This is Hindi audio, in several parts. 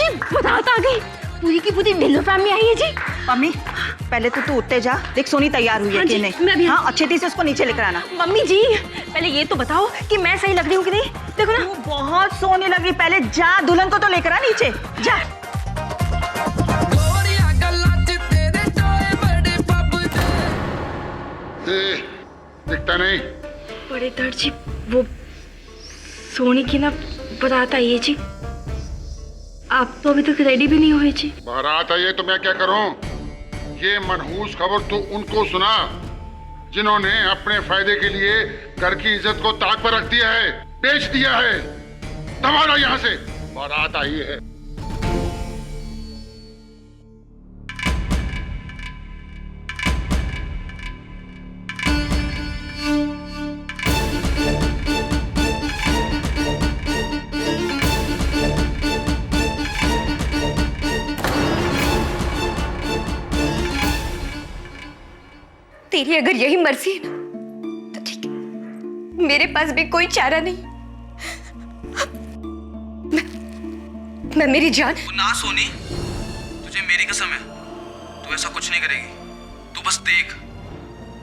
जी बारात आ गई, पूरी की पूरी ढिल्लो फैमिली आई है जी। मम्मी पहले तो तू उठते जा, देख सोनी तैयार हुई है कि नहीं। मैं भी। हाँ अच्छे से उसको नीचे लेकर आना। मम्मी जी पहले ये तो बताओ कि मैं सही लग रही हूँ कि नहीं। देखो ना तू बहुत सोने लगी, पहले जा दुल्हन को तो लेकर आ नीचे जा। दिखता नहीं। बड़े दर्द जी, वो सोनी की ना बारात आई है जी। आप तो अभी तक रेडी भी नहीं हुए जी। बारात आई है तो मैं क्या करूं? ये मनहूस खबर तो उनको सुना जिन्होंने अपने फायदे के लिए घर की इज्जत को ताक पर रख दिया है, बेच दिया है। दबाना यहाँ से, बारात आई है। तेरी अगर यही मर्जी है ना तो ठीक है, मेरे पास भी कोई चारा नहीं। मैं मेरी जान। ना सोनी, तुझे मेरी कसम है, तू ऐसा कुछ नहीं करेगी। तू बस देख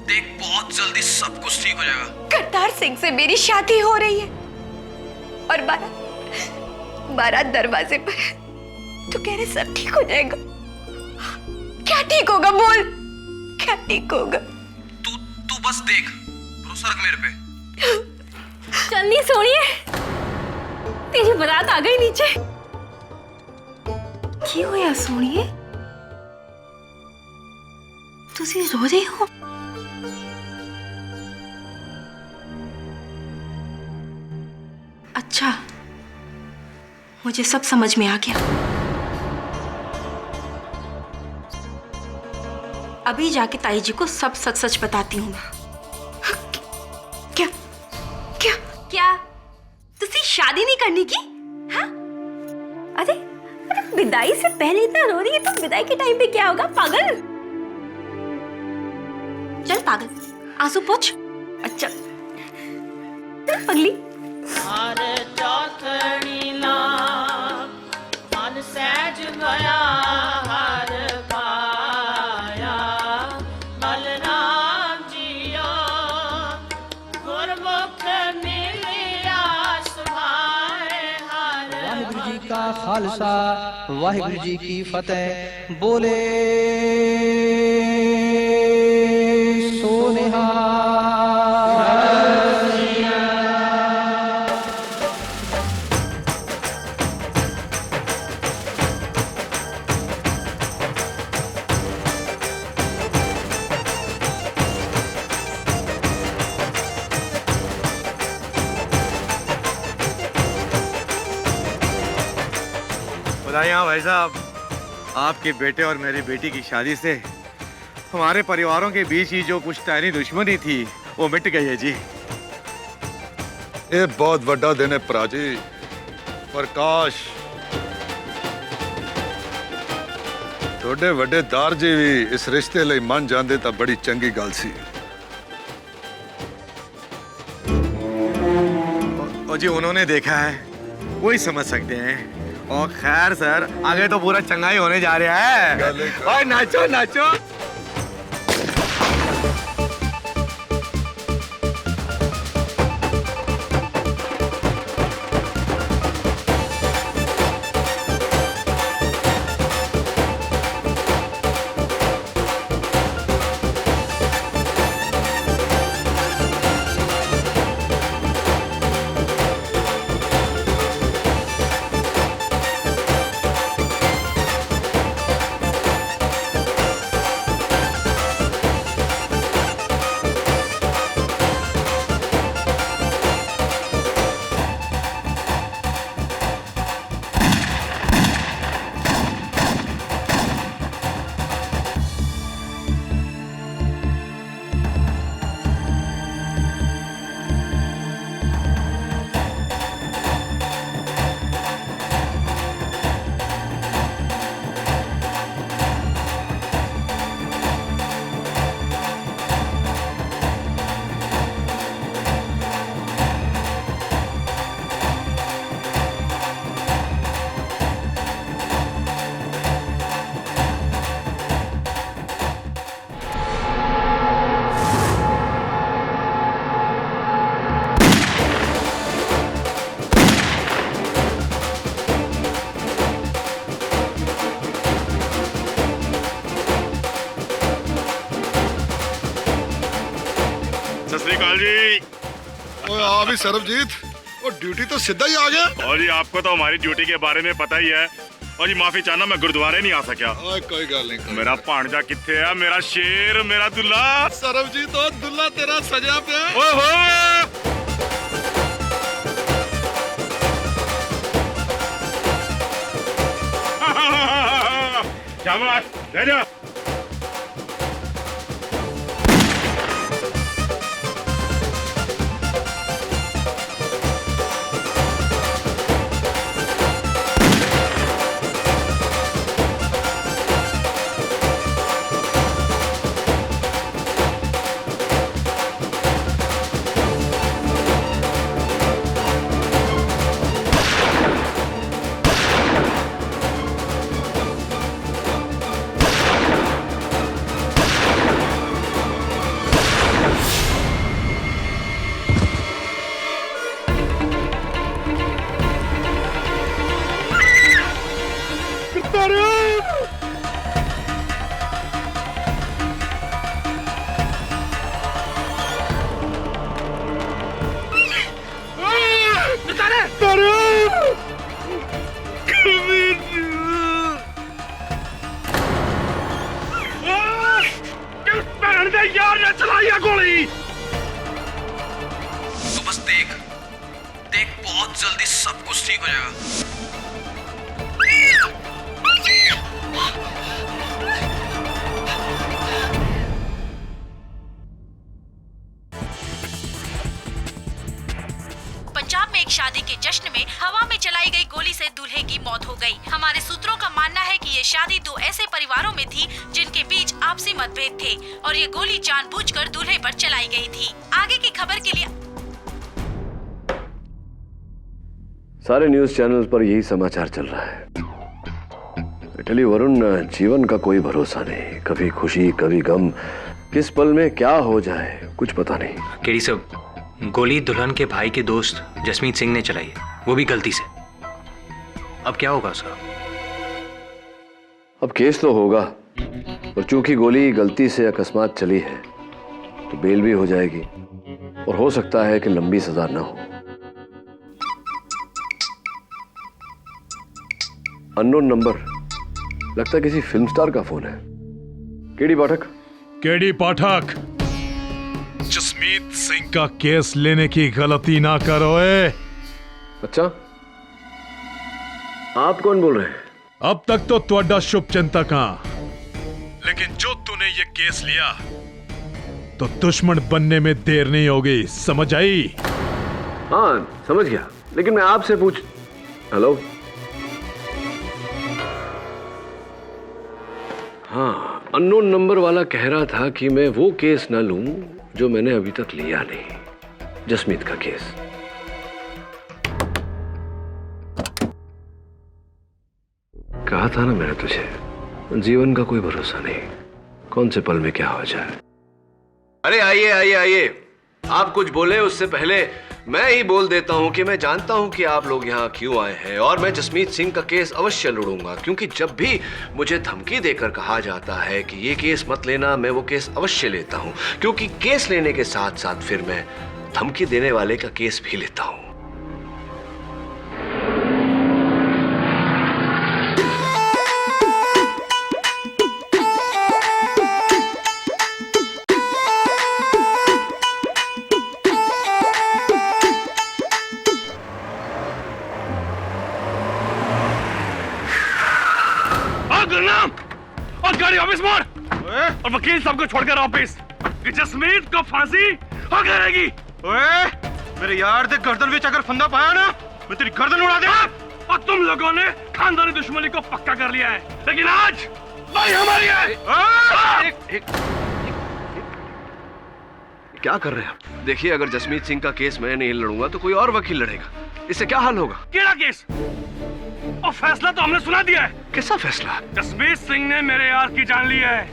देख, बहुत जल्दी सब कुछ ठीक हो जाएगा। करतार सिंह से मेरी शादी हो रही है और बारात दरवाजे पर है। तू कह रहे सब ठीक हो जाएगा? क्या ठीक होगा बोल, क्या ठीक होगा? तू बस देख, भरोसा रख मेरे पे। चलनी सोनिए, तेरी बारात आ गई नीचे। क्यों होया सोनिए, तुसी रो रही हो? अच्छा, मुझे सब समझ में आ गया। अभी जाके ताई जी को सब सच सच बताती हूँ मैं। क्या क्या क्या तुसी शादी नहीं करने की? हाँ? अरे विदाई से पहले इतना रो रही है तो विदाई के टाइम पे क्या होगा? पागल, चल पागल, आंसू पोंछ। अच्छा चल पगली। मन सहज गया हर पाया, बलराम जियो गुरमुख मिलिया सुभाए हर। वाहिगुरु जी का खालसा, वाहिगुरु जी की फतेह। बोले सोनिहा। बधाइयाँ भाई साहब, आपके बेटे और मेरी बेटी की शादी से हमारे परिवारों के बीच ही जो पुश्तैनी दुश्मनी थी वो मिट गई है जी। ये बहुत बड़ा दिन है भरा जी। प्रकाश थोड़े वड्डे दार जी भी इस रिश्ते लिए मन जाते तो बड़ी चंगी गल सी। और जी उन्होंने देखा है वही समझ सकते हैं। और खैर सर, आगे तो पूरा चंगाई होने जा रहा है। और नाचो नाचो। सत श्री अकाल जी। ओए आ भी सरबजीत, वो ड्यूटी तो सीधा ही आ गया। और जी आपको तो हमारी ड्यूटी के बारे में पता ही है। और जी माफी चाहना, मैं गुरुद्वारे नहीं आ सका। ओए कोई गल नहीं। मेरा भांजा किथे है, मेरा शेर, मेरा दुल्ला। सरबजीत ओ दुल्ला तेरा सजा पे। ओए हो क्या बात, ले जा। यार ने चलाई गोली। तो बस देख देख, बहुत जल्दी सब कुछ ठीक हो जाएगा। पंजाब में एक शादी के जश्न में हवा में चलाई गई गोली से दूल्हे की मौत हो गई। हमारे सूत्रों का मानना है कि ये शादी दो ऐसे परिवारों में थी जिनके बीच आपसी मतभेद थे और ये गोली जानबूझकर दूल्हे पर चलाई गई थी। आगे की खबर के लिए सारे न्यूज चैनल्स पर यही समाचार चल रहा है। इटली वरुण, जीवन का कोई भरोसा नहीं, कभी खुशी कभी गम, किस पल में क्या हो जाए कुछ पता नहीं। केडी साहब, गोली दुल्हन के भाई के दोस्त जसमीत सिंह ने चलाई है, वो भी गलती से। अब क्या होगा उसका? अब केस तो होगा, और चूंकि गोली गलती से अकस्मात चली है तो बेल भी हो जाएगी और हो सकता है कि लंबी सजा ना हो। अननोन नंबर, लगता है किसी फिल्म स्टार का फोन है। केडी पाठक। केडी पाठक, जसमीत सिंह का केस लेने की गलती ना करो। अच्छा, आप कौन बोल रहे हैं? अब तक तो ਤੁਹਾਡਾ शुभ चिंतक हाँ, लेकिन जो तूने ये केस लिया तो दुश्मन बनने में देर नहीं होगी, समझ आई? हाँ समझ गया, लेकिन मैं आपसे पूछ। हेलो, हाँ, अननोन नंबर वाला कह रहा था कि मैं वो केस ना लूं जो मैंने अभी तक लिया नहीं, जसमीत का केस। कहा था ना मैंने तुझे, जीवन का कोई भरोसा नहीं, कौन से पल में क्या हो जाए। अरे आइए आइए आइए, आप कुछ बोले उससे पहले मैं ही बोल देता हूं कि मैं जानता हूं कि आप लोग यहां क्यों आए हैं, और मैं जसमीत सिंह का केस अवश्य लड़ूंगा, क्योंकि जब भी मुझे धमकी देकर कहा जाता है कि ये केस मत लेना, मैं वो केस अवश्य लेता हूं, क्योंकि केस लेने के साथ साथ फिर मैं धमकी देने वाले का केस भी लेता हूं। और गाड़ी ऑफिस मोड़, और वकील साहब को छोड़कर ऑफिस, कि जसमीत को फांसी हो करेगी। ओए, मेरे यार दे गर्दन में अगर फंदा पाया ना, मैं तेरी गर्दन उड़ा दूंगा। और तुम लोगों ने खानदानी दुश्मनी को पक्का कर लिया है, लेकिन आज भाई हमारी है। क्या कर रहे हैं आप? देखिए, अगर जसमीत सिंह का केस मैं नहीं लड़ूंगा तो कोई और वकील लड़ेगा, इससे क्या हाल होगा? केड़ा केस? और फैसला तो हमने सुना दिया है। कैसा फैसला? जसमीत सिंह ने मेरे यार की जान ली है,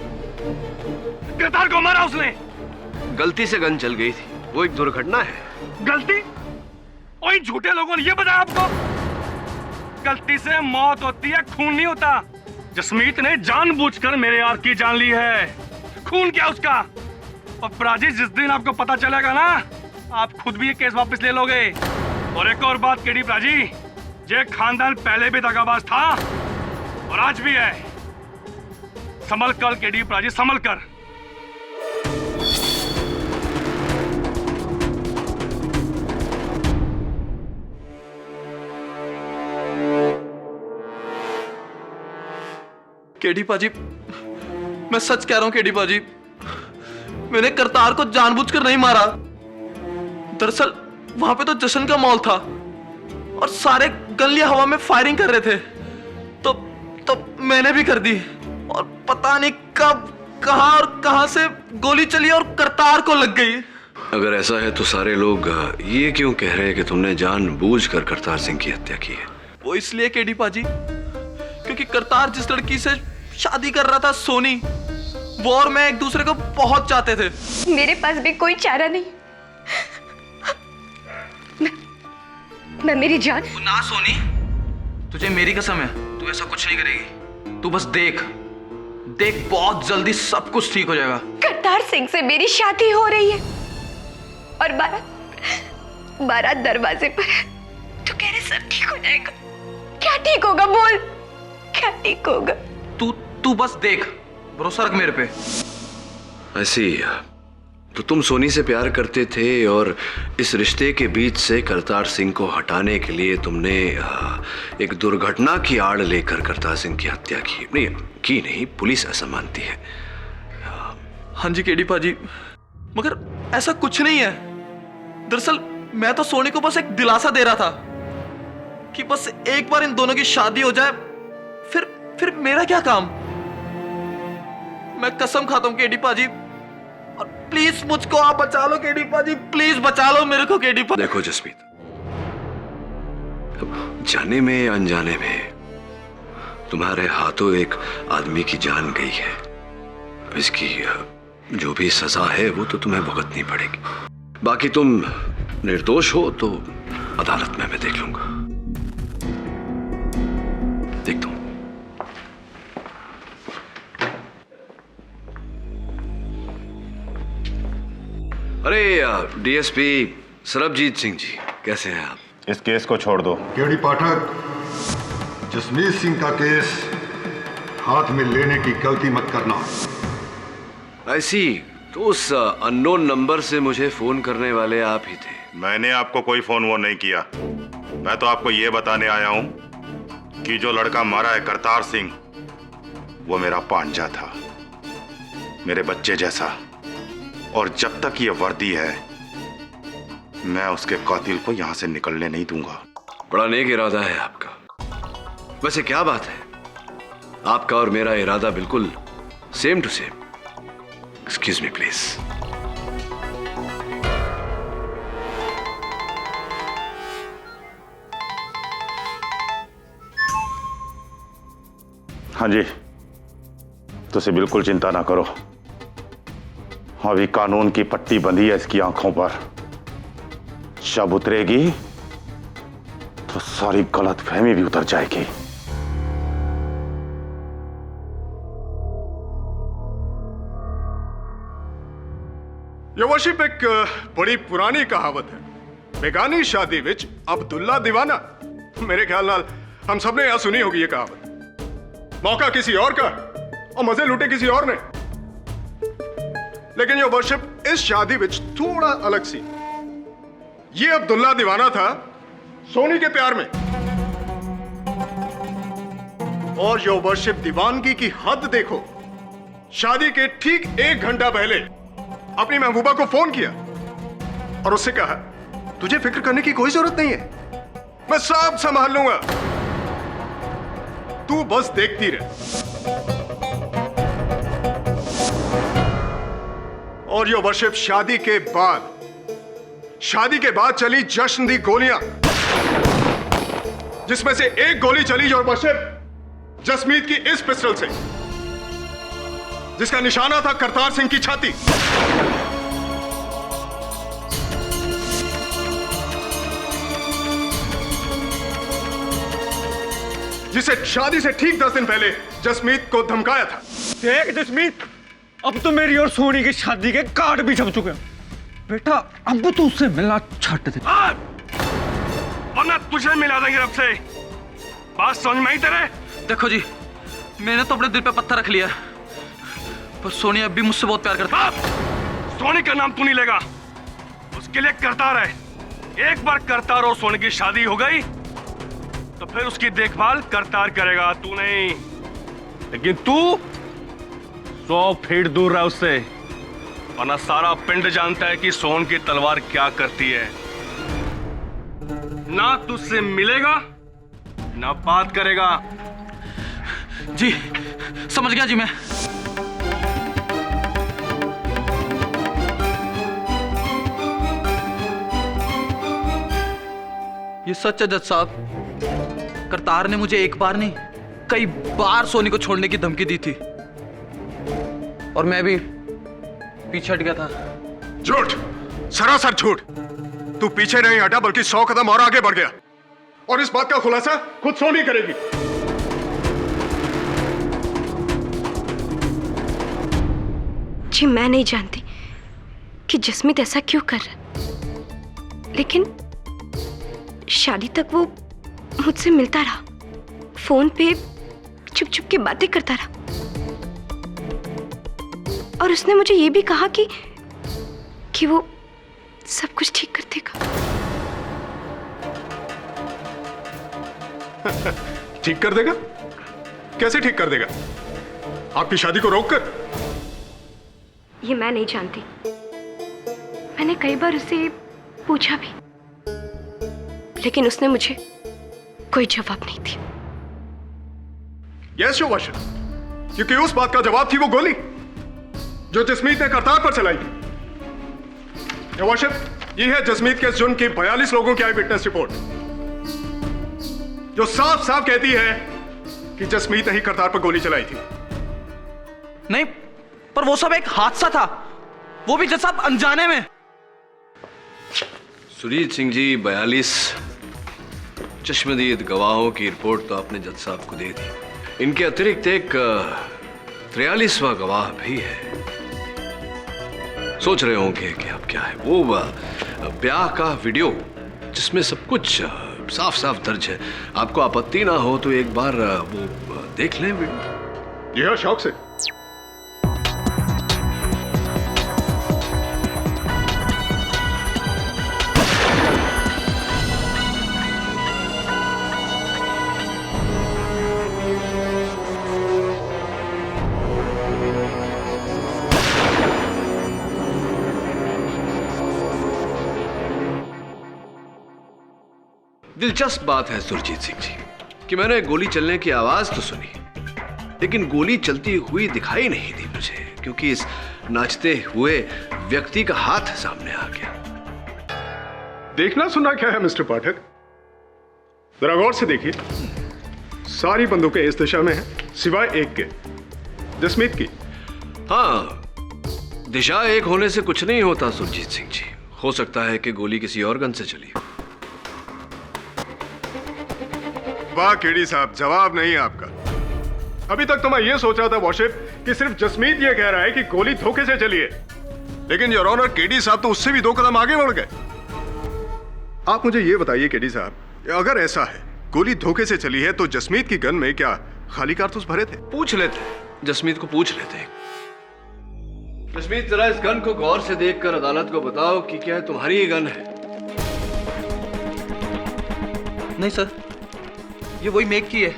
गिरफ्तार को मारा उसने। गलती से गन चल गई थी, वो एक दुर्घटना है। गलती? और झूठे लोगों ने ये बताया आपको? गलती से मौत होती है, खून नहीं होता। जसमीत ने जानबूझकर मेरे यार की जान ली है। खून क्या उसका? और प्राची, जिस दिन आपको पता चलेगा ना, आप खुद भी ये केस वापस ले लोगे। और एक और बात केडी प्राची, ये खानदान पहले भी दगाबाज था और आज भी है। संभल कर केडी प्राची, संभल कर। केडी पाजी, मैं सच कह रहा हूं केडी पाजी, मैंने करतार को जानबूझकर नहीं मारा। दरअसल वहां पे तो जश्न का माहौल था और सारे गलियां हवा में फायरिंग कर रहे थे, तो मैंने भी कर दी। और पता नहीं कब, कहां और कहां से गोली चली और करतार को लग गई। अगर ऐसा है तो सारे लोग ये क्यों कह रहे हैं कि तुमने जानबूझकर करतार सिंह की हत्या की है? वो इसलिए केडी पाजी क्योंकि करतार जिस लड़की से शादी कर रहा था, सोनी, वो और मैं एक दूसरे को बहुत चाहते थे। मेरे पास भी कोई चारा नहीं। मैं मेरी जान। ना सोनी, तुझे मेरी कसम है, तू ऐसा कुछ नहीं करेगी। तू बस देख, बहुत जल्दी सब कुछ ठीक हो जाएगा। करतार सिंह से मेरी शादी हो रही है और बारात दरवाजे पर है। तू कह रहे सब ठीक हो जाएगा? क्या ठीक होगा, बोल, क्या ठीक होगा? तू बस देख, भरोसा रख मेरे पे। ऐसी तो तुम सोनी से प्यार करते थे और इस रिश्ते के बीच से करतार सिंह को हटाने के लिए तुमने एक दुर्घटना की आड़ लेकर करतार सिंह की हत्या की। नहीं, पुलिस ऐसा मानती है। हाँ जी केडी पाजी, मगर ऐसा कुछ नहीं है। दरअसल मैं तो सोनी को बस एक दिलासा दे रहा था कि बस एक बार इन दोनों की शादी हो जाए, फिर मेरा क्या काम। मैं कसम खाता हूं केडी पाजी, और प्लीज मुझको आप बचा लो केडी पाजी, प्लीज बचा लो मेरे को केडी पाजी। देखो जसमीत, जाने में अनजाने में तुम्हारे हाथों एक आदमी की जान गई है। इसकी जो भी सजा है वो तो तुम्हें भुगतनी पड़ेगी। बाकी तुम निर्दोष हो तो अदालत में मैं देख लूंगा। देख दो। अरे डीएसपी सरबजीत सिंह जी, कैसे हैं आप? इस केस को छोड़ दो। केडी पाठक, जसमीत सिंह का केस हाथ में लेने की गलती मत करना। ऐसी तो उस अननोन नंबर से मुझे फोन करने वाले आप ही थे। मैंने आपको कोई फोन वो नहीं किया। मैं तो आपको ये बताने आया हूं कि जो लड़का मारा है करतार सिंह, वो मेरा पांजा था, मेरे बच्चे जैसा। और जब तक ये वर्दी है, मैं उसके कातिल को यहां से निकलने नहीं दूंगा। बड़ा नेक इरादा है आपका। वैसे क्या बात है, आपका और मेरा इरादा बिल्कुल same to same. Excuse me please. हाँ जी, तुझे बिल्कुल चिंता ना करो। अभी कानून की पट्टी बंधी है इसकी आंखों पर। जब उतरेगी तो सारी गलतफहमी भी उतर जाएगी। ये वर्शिप एक बड़ी पुरानी कहावत है, बेगानी शादी विच अब्दुल्ला दीवाना। मेरे ख्याल नाल हम सबने यहां सुनी होगी ये कहावत। मौका किसी और का और मजे लूटे किसी और ने। लेकिन ये वर्शिप इस शादी विच थोड़ा अलग सी। ये अब्दुल्ला दीवाना था सोनी के प्यार में, और यो वर्शिप दीवानगी की हद देखो। शादी के ठीक 1 घंटा पहले अपनी महबूबा को फोन किया और उससे कहा, तुझे फिक्र करने की कोई जरूरत नहीं है, मैं सब संभाल लूंगा, तू बस देखती रह। और यो वर्शिप शादी के बाद चली जश्न दी गोलियां, जिसमें से एक गोली चली यो वर्शिप जसमीत की इस पिस्टल से, जिसका निशाना था करतार सिंह की छाती। जिसे शादी से ठीक 10 दिन पहले जसमीत को धमकाया था। देख जसमीत, अब तो मेरी और सोनी की शादी के कार्ड भी छप चुके हैं। बेटा अब तो उससे मिलना छट दे। वरना तुझे मिला देंगे रब से। बात समझ में आई तेरे? देखो जी, मैंने तो अपने दिल पे पत्थर रख लिया, पर सोनी अब भी मुझसे बहुत प्यार करती है। सोनी का नाम तू नहीं लेगा, उसके लिए करतार है। एक बार करतार और सोनी की शादी हो गई तो फिर उसकी देखभाल करतार करेगा, तू नहीं। लेकिन तू 100 फीट दूर रहा उससे, वरना सारा पिंड जानता है कि सोन की तलवार क्या करती है। ना तुझसे मिलेगा ना बात करेगा। जी समझ गया जी मैं। ये सच है जज साहब, करतार ने मुझे एक बार नहीं कई बार सोनी को छोड़ने की धमकी दी थी और मैं भी पीछे हट गया था। झूठ, सरासर झूठ। तू पीछे नहीं हटा बल्कि 100 कदम और आगे बढ़ गया, और इस बात का खुलासा खुद सोनी करेगी। जी मैं नहीं जानती कि जसमीत ऐसा क्यों कर रहा है, लेकिन शादी तक वो मुझसे मिलता रहा, फोन पे चुप चुप के बातें करता रहा, और उसने मुझे ये भी कहा कि वो सब कुछ ठीक कर देगा। ठीक कर देगा? कैसे ठीक कर देगा? आपकी शादी को रोककर? ये मैं नहीं जानती। मैंने कई बार उससे पूछा भी, लेकिन उसने मुझे कोई जवाब नहीं दिया। यस योवाशिप, क्योंकि उस बात का जवाब थी वो गोली जो जसमीत ने करतार पर चलाई थी। योवाशिप, ये है जसमीत के जुर्म की 42 लोगों की आई विटनेस रिपोर्ट, जो साफ साफ कहती है कि जसमीत ने ही करतार पर गोली चलाई थी। नहीं, पर वो सब एक हादसा था, वो भी जज साहब अनजाने में। सुरजीत सिंह जी, 42 चश्मदीद गवाहों की रिपोर्ट तो आपने जज साहब को दे दी। इनके अतिरिक्त एक 43वां गवाह भी है। सोच रहे होंगे कि अब क्या है वो ब्याह का वीडियो जिसमें सब कुछ साफ साफ दर्ज है। आपको आपत्ति ना हो तो एक बार वो देख लें वीडियो। यह शौक से। दिलचस्प बात है सुरजीत सिंह जी कि मैंने गोली चलने की आवाज तो सुनी, लेकिन गोली चलती हुई दिखाई नहीं दी मुझे, क्योंकि इस नाचते हुए व्यक्ति का हाथ सामने आ गया। देखना सुनना क्या है मिस्टर पाठक? जरा गौर से देखिए, सारी बंदूकें इस दिशा में हैं, सिवाय एक के, जसमीत की। हाँ, दिशा एक होने से कुछ नहीं होता सुरजीत सिंह जी। हो सकता है कि गोली किसी और गन से चली। वाह केडी साहब, जवाब नहीं आपका। अभी तक तो मैं ये सोच रहा था वॉशिप कि सिर्फ जसमीत ये कह रहा है कि गोली धोखे से चली है, लेकिन योर ऑनर केडी साहब तो उससे भी 2 कदम आगे बढ़ गए। आप मुझे ये बताइए केडी साहब, अगर ऐसा है गोली धोखे से चली है तो जसमीत की गन में क्या खाली कारतूस भरे थे? पूछ लेते, जसमीत को पूछ लेते। जसमीत, जरा इस गन को गौर से देखकर अदालत को बताओ कि क्या तुम्हारी ही गन है? नहीं सर, ये वही मेक की है,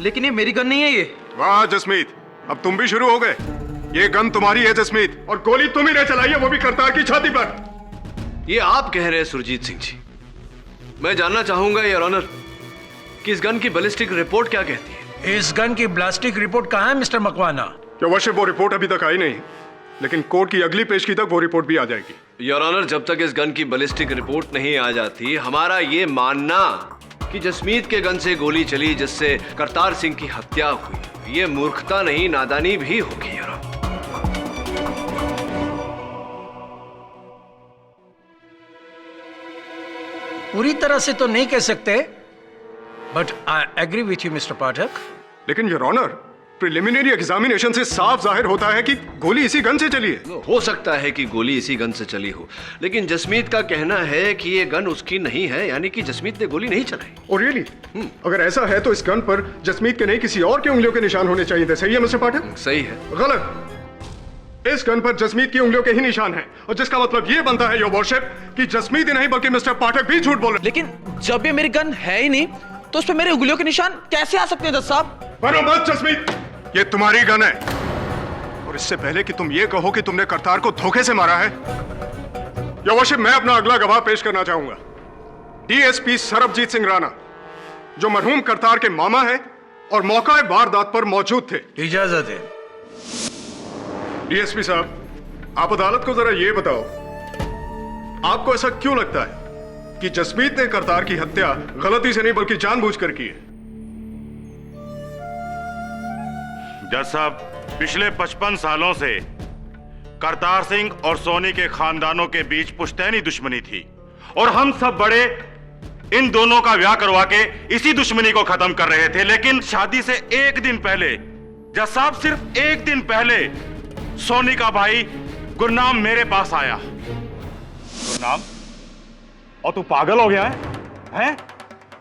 लेकिन ये मेरी गन नहीं है। ये वाह जसमीत, अब तुम भी शुरू हो गए। ये गन तुम्हारी है जसमीत, और गोली तुम ही ने चलाई है, वो भी करतार की छाती पर। ये आप कह रहे हैं सुरजीत सिंह जी। मैं जानना चाहूंगा योर ऑनर कि इस गन की बैलिस्टिक रिपोर्ट क्या कहती है? इस गन की ब्लास्टिक रिपोर्ट कहाँ है मिस्टर मकवाना? क्या वर्षिप, वो रिपोर्ट अभी तक आई नहीं, लेकिन कोर्ट की अगली पेशगी तक वो रिपोर्ट भी आ जाएगी। योर ऑनर, जब तक इस गन की बैलिस्टिक रिपोर्ट नहीं आ जाती, हमारा ये मानना कि जसमीत के गन से गोली चली जिससे करतार सिंह की हत्या हुई, ये मूर्खता नहीं नादानी भी होगी। योर ऑनर, पूरी तरह से तो नहीं कह सकते, but I agree with you mister Pathak. लेकिन योर ऑनर, प्रिलिमिनरी एग्जामिनेशन से साफ जाहिर होता है कि गोली इसी गन से चली है। हो सकता है कि गोली इसी गन से चली हो, लेकिन जसमीत का कहना है कि ये गन उसकी नहीं है, यानी कि जसमीत ने गोली नहीं चलाई। और रियली? अगर ऐसा है तो इस गन पर जसमीत के नहीं किसी और की उंगलियों के निशान होने चाहिए थे। सही है मिस्टर पाठक? सही है। गलत। इस गन पर जसमीत की उंगलियों के ही निशान हैं, और जिसका मतलब ये बनता है योर वर्शिप कि जसमीत ही नहीं बल्कि मिस्टर पाठक भी झूठ बोल रहे। लेकिन जब ये मेरी गन है ही नहीं तो उस पर मेरी उंगलियों के निशान कैसे आ सकते हैं जज साहब? बनो मत जसमीत, ये तुम्हारी गन है, और इससे पहले कि तुम ये कहो कि तुमने करतार को धोखे से मारा है, योर वर्शिप, मैं अपना अगला गवाह पेश करना चाहूंगा। डीएसपी सरबजीत सिंह राणा, जो मरहूम करतार के मामा है और मौका वारदात पर मौजूद थे। इजाजत है। डीएसपी साहब, आप अदालत को जरा ये बताओ, आपको ऐसा क्यों लगता है कि जसमीत ने करतार की हत्या गलती से नहीं बल्कि जानबूझकर की है? जज साहब, पिछले 55 सालों से करतार सिंह और सोनी के खानदानों के बीच पुश्तैनी दुश्मनी थी, और हम सब बड़े इन दोनों का ब्याह करवा के इसी दुश्मनी को खत्म कर रहे थे। लेकिन शादी से एक दिन पहले, जज साहब सिर्फ एक दिन पहले, सोनी का भाई गुरनाम मेरे पास आया। गुरनाम, और तू पागल हो गया है?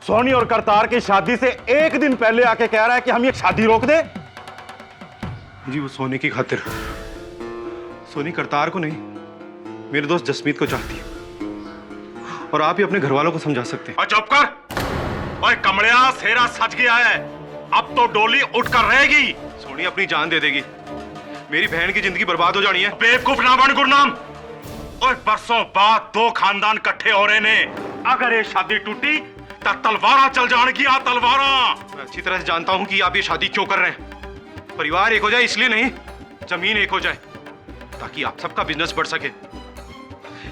सोनी और करतार की शादी से एक दिन पहले आके कह रहा है कि हम ये शादी रोक दे? जी वो सोनी की खातिर। सोनी करतार को नहीं, मेरे दोस्त जसमीत को चाहती है, और आप ही अपने घर वालों को समझा सकते हैं। चुप कर। ओए कमलिया, सेरा सज गया है, अब तो डोली उठकर रहेगी। सोनी अपनी जान दे देगी, मेरी बहन की जिंदगी बर्बाद हो जानी है। बेवकूफ ना बन गुरनाम। और बरसों बाद दो खानदान इकट्ठे हो रहे ने, अगर ये शादी टूटी तो तलवारा चल जाएगी। तलवारा। मैं अच्छी तरह से जानता हूं कि आप ये शादी क्यों कर रहे हैं। परिवार एक हो जाए इसलिए नहीं, जमीन एक हो जाए ताकि आप सबका बिजनेस बढ़ सके।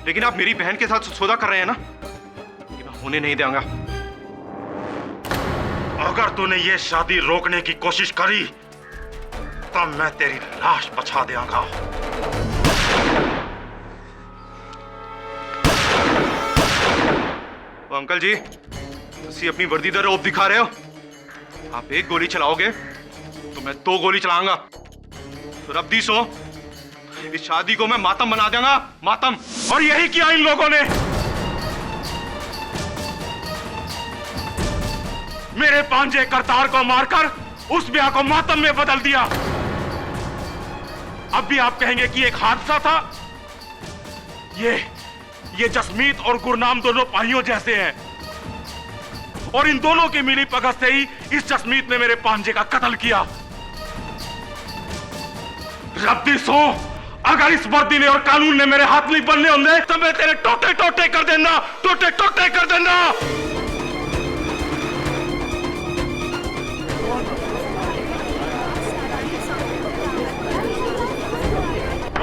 लेकिन आप मेरी बहन के साथ सौदा कर रहे हैं ना, ये मैं होने नहीं दूंगा। अगर तूने ये शादी रोकने की कोशिश करी तो मैं तेरी लाश बचा दूंगा। अंकल जी, तुसी अपनी वर्दी दा रौब दिखा रहे हो। आप एक गोली चलाओगे तो मैं 2 गोली चलाऊंगा। तो रब्दी सो, इस शादी को मैं मातम बना दूंगा, मातम। और यही किया इन लोगों ने। मेरे पांजे करतार को मारकर उस ब्याह को मातम में बदल दिया। अब भी आप कहेंगे कि एक हादसा था? ये जसमीत और गुरनाम दोनों भाइयों जैसे हैं, और इन दोनों की मिली भगत से ही इस जसमीत ने मेरे पांजे का कत्ल किया। रब्दी सो, अगर इस वर्दी ने और कानून ने मेरे हाथ नहीं बनने होंगे तो मैं तेरे टोटे टोटे कर देना, टोटे टोटे कर देना।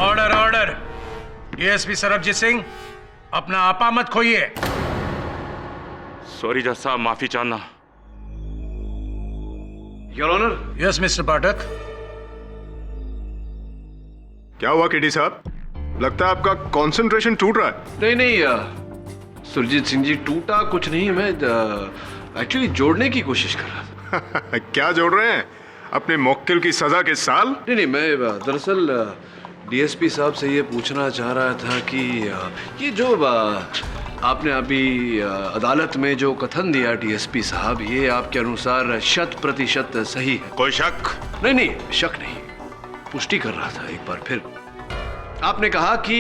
Order order. DSP Sarabjit Singh, अपना आपा मत खोइए। सॉरी जज साहब, माफी चाहना। Your honour. Yes mister Pathak. क्या हुआ केडी साहब? लगता है आपका कंसंट्रेशन टूट रहा है। नहीं सुरजीत सिंह जी, टूटा कुछ नहीं, मैं एक्चुअली जोड़ने की कोशिश कर रहा था। क्या जोड़ रहे हैं? अपने मुक्किल की सजा के साल? नहीं, मैं दरअसल डीएसपी साहब से ये पूछना चाह रहा था कि ये जो आपने अभी अदालत में जो कथन दिया डीएसपी साहब, ये आपके अनुसार 100% सही है? कोई शक? नहीं, शक नहीं, पुष्टि कर रहा था एक बार फिर। आपने कहा कि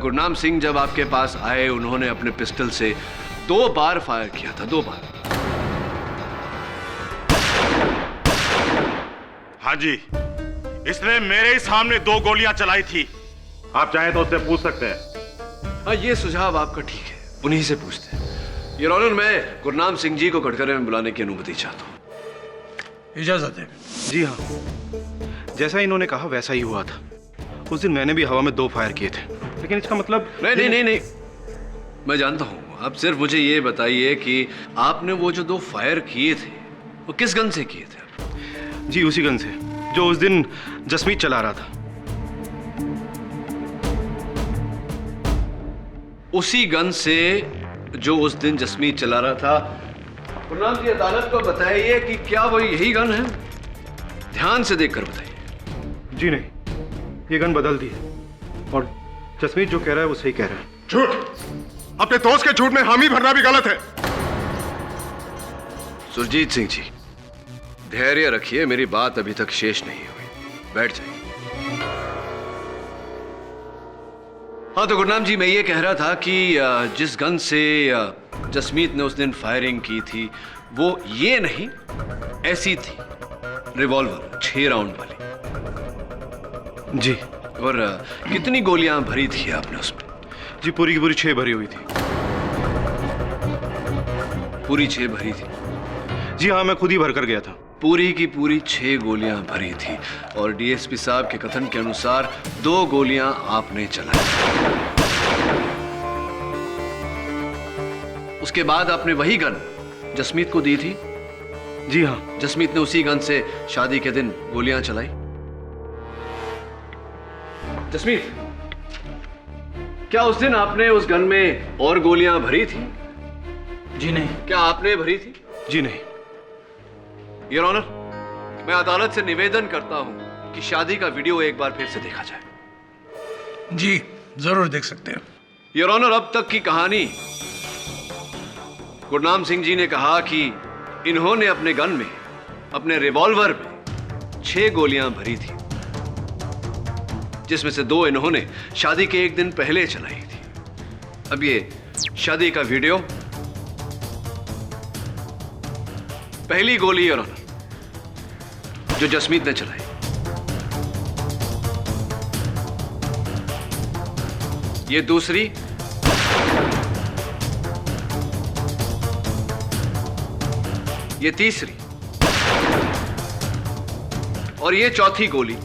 गुरनाम सिंह जब आपके पास आए, उन्होंने अपने पिस्टल से 2 बार फायर किया था, 2 बार। हाँ जी, इसने मेरे ही सामने 2 गोलियां चलाई थी। आप चाहें तो उससे पूछ सकते हैं। हाँ, ये सुझाव आपका ठीक है, उन्हीं से पूछते हैं। योर ऑनर, मैं गुरनाम सिंह जी को कटघरे में बुलाने की अनुमति चाहता हूँ। इजाजत है। जी हाँ, जैसा इन्होंने कहा वैसा ही हुआ था। उस दिन मैंने भी हवा में 2 फायर किए थे, लेकिन इसका मतलब नहीं, मैं जानता हूँ। आप सिर्फ मुझे ये बताइए कि आपने वो जो 2 फायर किए थे वो किस गन से किए थे? जी उसी गन से जो उस दिन जसमीत चला रहा था। उसी गन से जो उस दिन जसमीत चला रहा था। गुरनाम जी, अदालत को बताइए कि क्या वो यही गन है? ध्यान से देखकर बताइए। जी नहीं, ये गन बदल दी है और जसमीत जो कह रहा है वो सही कह रहा है। झूठ! अपने दोस्त के झूठ में हामी भरना भी गलत है। सुरजीत सिंह जी, धैर्य रखिए, मेरी बात अभी तक शेष नहीं हुई। बैठ जाइए। हाँ तो गुरनाम जी, मैं ये कह रहा था कि जिस गन से जसमीत ने उस दिन फायरिंग की थी वो ये नहीं, ऐसी थी, रिवॉल्वर 6 राउंड वाली। जी। और कितनी गोलियां भरी थी आपने उसमें? जी पूरी की पूरी 6 भरी हुई थी। पूरी 6 भरी थी? जी हाँ, मैं खुद ही भर कर गया था। पूरी की पूरी 6 गोलियां भरी थी और डीएसपी साहब के कथन के अनुसार 2 गोलियां आपने चलाई। उसके बाद आपने वही गन जसमीत को दी थी? जी हाँ। जसमीत ने उसी गन से शादी के दिन गोलियां चलाई? जसमीत, क्या उस दिन आपने उस गन में और गोलियां भरी थी? जी नहीं। क्या आपने भरी थी? जी नहीं। योर ऑनर, मैं अदालत से निवेदन करता हूं कि शादी का वीडियो एक बार फिर से देखा जाए। जी जरूर देख सकते हैं। योर ऑनर, अब तक की कहानी, गुरनाम सिंह जी ने कहा कि इन्होंने अपने गन में, अपने रिवॉल्वर में 6 गोलियां भरी थी, जिसमें से 2 इन्होंने शादी के एक दिन पहले चलाई थी। अब ये शादी का वीडियो, पहली गोली योर ऑनर जो जसमीत ने चलाई, ये दूसरी, ये तीसरी और ये चौथी गोली,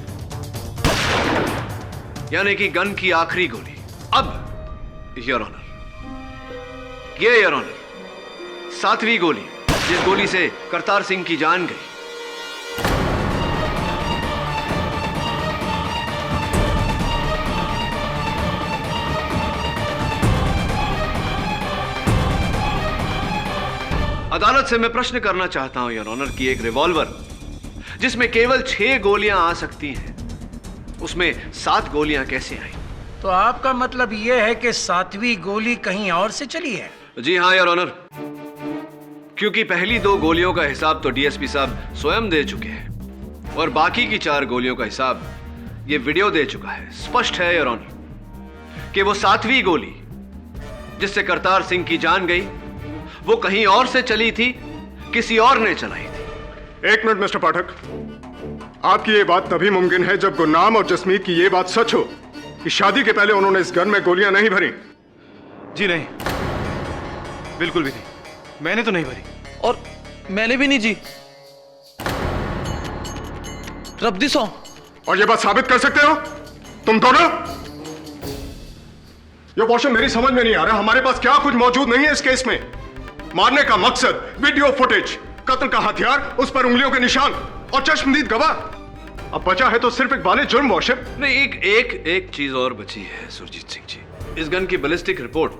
यानी कि गन की आखिरी गोली। अब योर ऑनर, ये योर ऑनर 7वीं गोली, जिस गोली से करतार सिंह की जान गई। अदालत से मैं प्रश्न करना चाहता हूं योर ऑनर कि एक रिवॉल्वर जिसमें केवल 6 गोलियां आ सकती हैं, उसमें 7 गोलियां कैसे आई? तो आपका मतलब यह है कि 7वीं गोली कहीं और से चली है? जी हां योर ऑनर, क्योंकि पहली 2 गोलियों का हिसाब तो डीएसपी साहब स्वयं दे चुके हैं और बाकी की 4 गोलियों का हिसाब ये वीडियो दे चुका है। स्पष्ट है योर ऑनर कि वो 7वीं गोली जिससे करतार सिंह की जान गई, वो कहीं और से चली थी, किसी और ने चलाई थी। 1 मिनट मिस्टर पाठक, आपकी ये बात तभी मुमकिन है जब गुरनाम और जसमीत की ये बात सच हो कि शादी के पहले उन्होंने इस गन में गोलियां नहीं भरी। जी नहीं, बिल्कुल भी नहीं, मैंने तो नहीं भरी। और मैंने भी नहीं जी। रब्दी सौ। और ये बात साबित कर सकते हो तुम दोनों? ये क्वेश्चन मेरी समझ में नहीं आ रहा। हमारे पास क्या कुछ मौजूद नहीं है इस केस में? मारने का मकसद, वीडियो फुटेज, कत्ल का हथियार, उस पर उंगलियों के निशान और चश्मदीद गवाह। अब बचा है तो सिर्फ एक बाले जुर्म वॉशिप। नहीं, एक चीज और बची है सुरजीत सिंह जी। इस गन की बैलिस्टिक रिपोर्ट,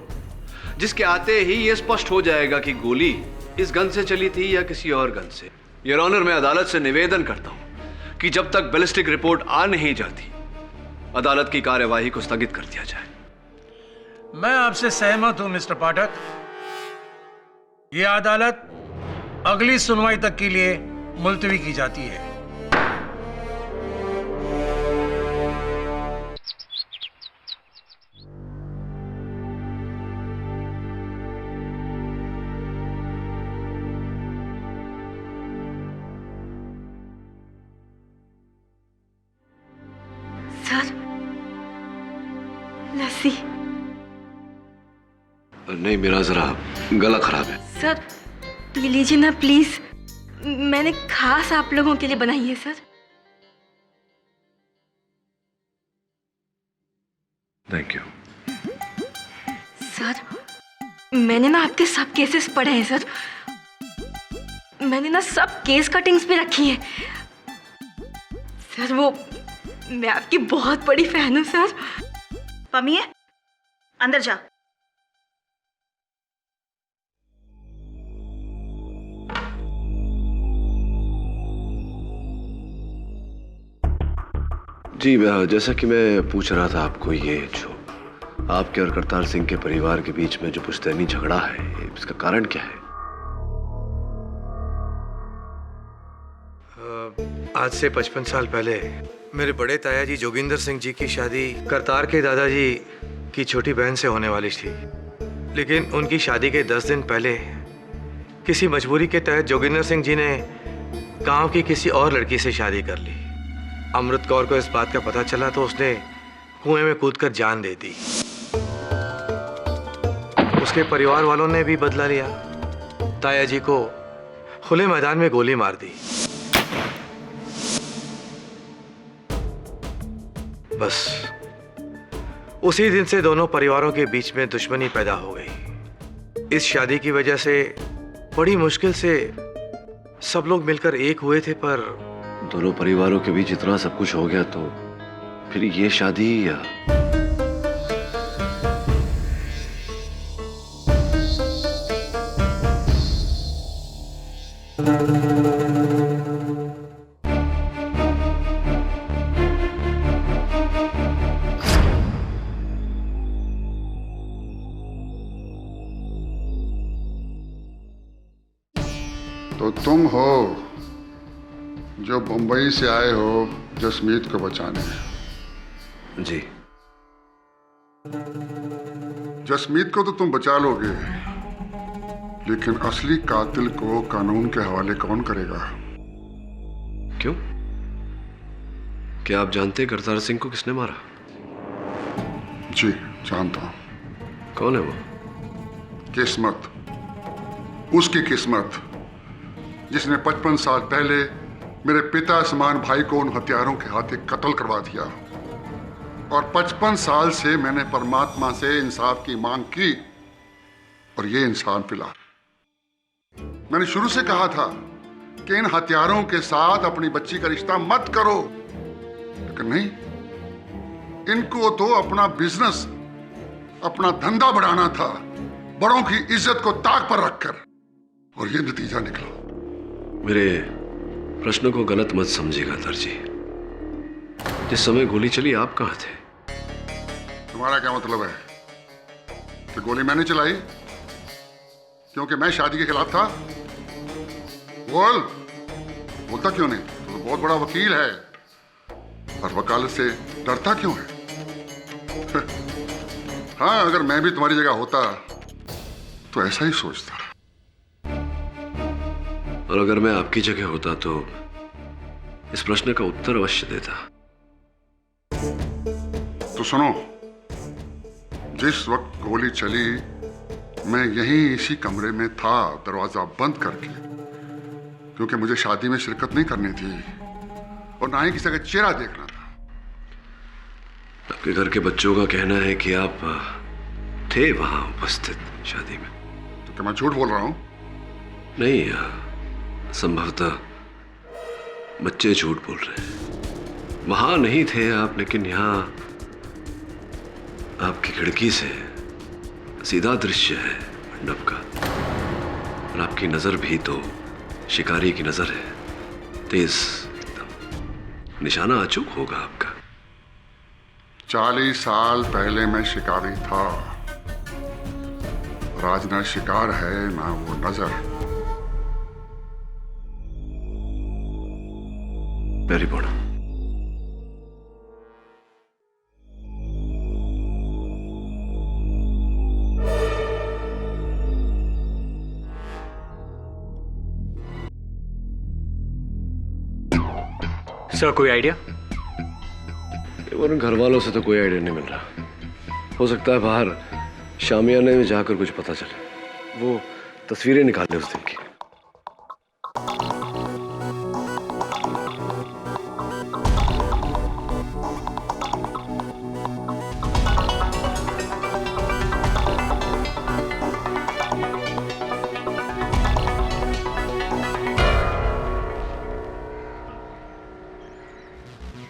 जिसके आते ही यह स्पष्ट हो जाएगा कि गोली इस गन से चली थी या किसी और गन से। योर ऑनर, मैं अदालत से निवेदन करता हूं कि जब तक बैलिस्टिक रिपोर्ट आ नहीं जाती, अदालत की कार्यवाही को स्थगित कर दिया जाए। मैं आपसे सहमत हूं मिस्टर पाठक। यह अदालत अगली सुनवाई तक के लिए मुलतवी की जाती है। सर, लस्सी। नहीं, मेरा जरा गला खराब है। सर पी लीजिए ना प्लीज, मैंने खास आप लोगों के लिए बनाई है सर। Thank you. सर मैंने ना आपके सब केसेस पढ़े हैं सर, मैंने ना सब केस कटिंग्स भी रखी हैं सर। वो मैं आपकी बहुत बड़ी फैन हूँ सर। पमिए, अंदर जा। जी जैसा कि मैं पूछ रहा था आपको, ये जो आपके और करतार सिंह के परिवार के बीच में जो पुश्तैनी झगड़ा है, इसका कारण क्या है? आज से 55 साल पहले मेरे बड़े ताया जी जोगिंदर सिंह जी की शादी करतार के दादाजी की छोटी बहन से होने वाली थी, लेकिन उनकी शादी के 10 दिन पहले किसी मजबूरी के तहत जोगिंदर सिंह जी ने गांव की किसी और लड़की से शादी कर ली। अमृत कौर को इस बात का पता चला तो उसने कुएं में कूदकर जान दे दी। उसके परिवार वालों ने भी बदला लिया, ताया जी को खुले मैदान में गोली मार दी। बस उसी दिन से दोनों परिवारों के बीच में दुश्मनी पैदा हो गई। इस शादी की वजह से बड़ी मुश्किल से सब लोग मिलकर एक हुए थे, पर दोनों परिवारों के बीच इतना सब कुछ हो गया तो फिर ये शादी या तो तुम हो जो मुंबई से आए हो जसमीत को बचाने? जी। जसमीत को तो तुम बचा लोगे, लेकिन असली कातिल को कानून के हवाले कौन करेगा? क्यों? क्या आप जानते हैं करतार सिंह को किसने मारा? जी जानता हूं। कौन है वो? किस्मत, उसकी किस्मत जिसने 55 साल पहले मेरे पिता समान भाई को उन हथियारों के हाथे कत्ल करवा दिया। और 55 साल से मैंने परमात्मा से इंसाफ की मांग की और ये इंसान मिला। मैंने शुरू से कहा था कि इन हथियारों के साथ अपनी बच्ची का रिश्ता मत करो, लेकिन नहीं, इनको तो अपना बिजनेस, अपना धंधा बढ़ाना था, बड़ों की इज्जत को ताक पर रखकर, और ये नतीजा निकला। मेरे प्रश्न को गलत मत समझिएगा दर्जी। जिस समय गोली चली आप कहां थे? तुम्हारा क्या मतलब है कि गोली मैंने चलाई क्योंकि मैं शादी के खिलाफ था? बोलता क्यों नहीं? तो बहुत बड़ा वकील है और वकालत से डरता क्यों है? हाँ, अगर मैं भी तुम्हारी जगह होता तो ऐसा ही सोचता। और अगर मैं आपकी जगह होता तो इस प्रश्न का उत्तर अवश्य देता। तो सुनो, जिस वक्त गोली चली मैं यहीं इसी कमरे में था, दरवाजा बंद करके, क्योंकि मुझे शादी में शिरकत नहीं करनी थी और ना ही किसी का चेहरा देखना था। आपके घर के बच्चों का कहना है कि आप थे वहां उपस्थित शादी में। तो क्या मैं झूठ बोल रहा हूं? नहीं, संभवतः बच्चे झूठ बोल रहे हैं। वहां नहीं थे आप, लेकिन यहां आपकी खिड़की से सीधा दृश्य है मंडप का, और आपकी नजर भी तो शिकारी की नजर है, तेज एकदम। निशाना अचूक होगा आपका। 40 साल पहले मैं शिकारी था, और आज ना शिकार है ना वो नजर। Very good. सर कोई आइडिया? घर वालों से तो कोई आइडिया नहीं मिल रहा। हो सकता है बाहर शामियाने में जाकर कुछ पता चले। वो तस्वीरें निकाले उस दिन की।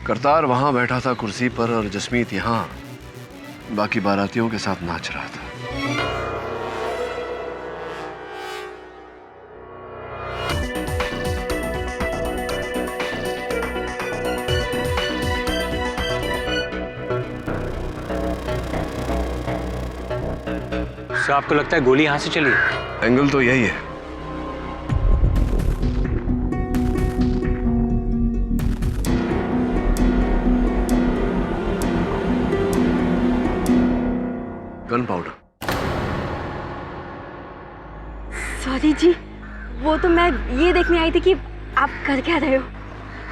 करतार वहां बैठा था कुर्सी पर और जसमीत यहां बाकी बारातियों के साथ नाच रहा था। सो आपको लगता है गोली यहाँ से चली है? एंगल तो यही है। Gun powder. सॉरी जी, वो तो मैं ये देखने आई थी कि आप कर क्या रहे हो।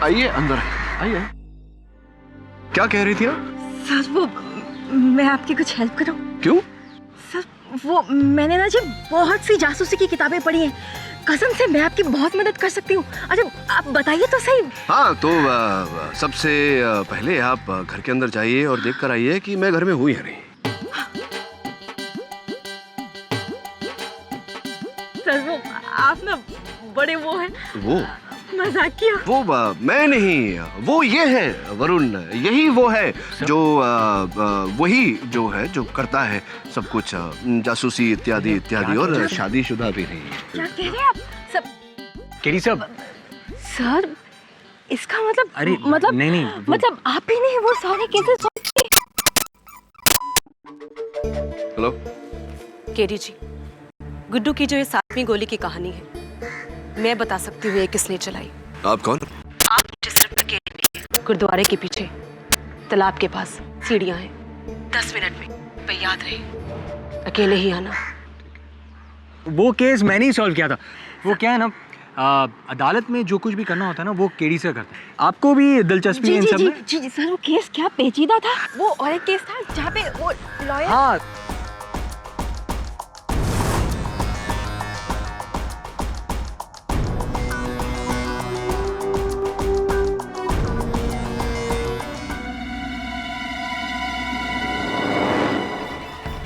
आइए अंदर, आइए। क्या कह रही थी आप? सर वो मैं आपकी कुछ हेल्प करूं? क्यों? सर वो मैंने ना जी बहुत सी जासूसी की किताबें पढ़ी हैं, कसम से मैं आपकी बहुत मदद कर सकती हूँ। अच्छा आप बताइए तो सही। हाँ तो सबसे पहले आप घर के अंदर जाइए और देख कर आइए कि मैं घर में हूँ या नहीं। सर वो आप ना बड़े वो हैं। वो मजाक किया। वो मैं नहीं, वो ये है वरुण, यही वो है जो वही जो है जो करता है सब कुछ, जासूसी इत्यादि इत्यादि, और शादीशुदा भी नहीं। क्या कह रहे हैं आप? सब केडी साहब। सर इसका मतलब अरे नहीं मतलब आप ही नहीं, वो सारे केसेस। हेलो केडी जी, गुड्डू की जो ये 7वीं गोली की कहानी है, मैं बता सकती हूँ ये किसने चलाई। आप कौन? आप मुझे सिर्फ अकेले नहीं, गुरुद्वारे के पीछे तालाब के पास सीढ़ियां हैं, 10 मिनट में, पर याद रहे अकेले ही आना। वो केस मैंने ही सॉल्व किया था। वो क्या है ना, अदालत में जो कुछ भी करना होता है ना वो केडी से करता है। आपको भी दिलचस्पी है इन सब में? जी सर वो केस क्या पेचीदा था। वो और एक केस था जहाँ पे वो लॉयर। हाँ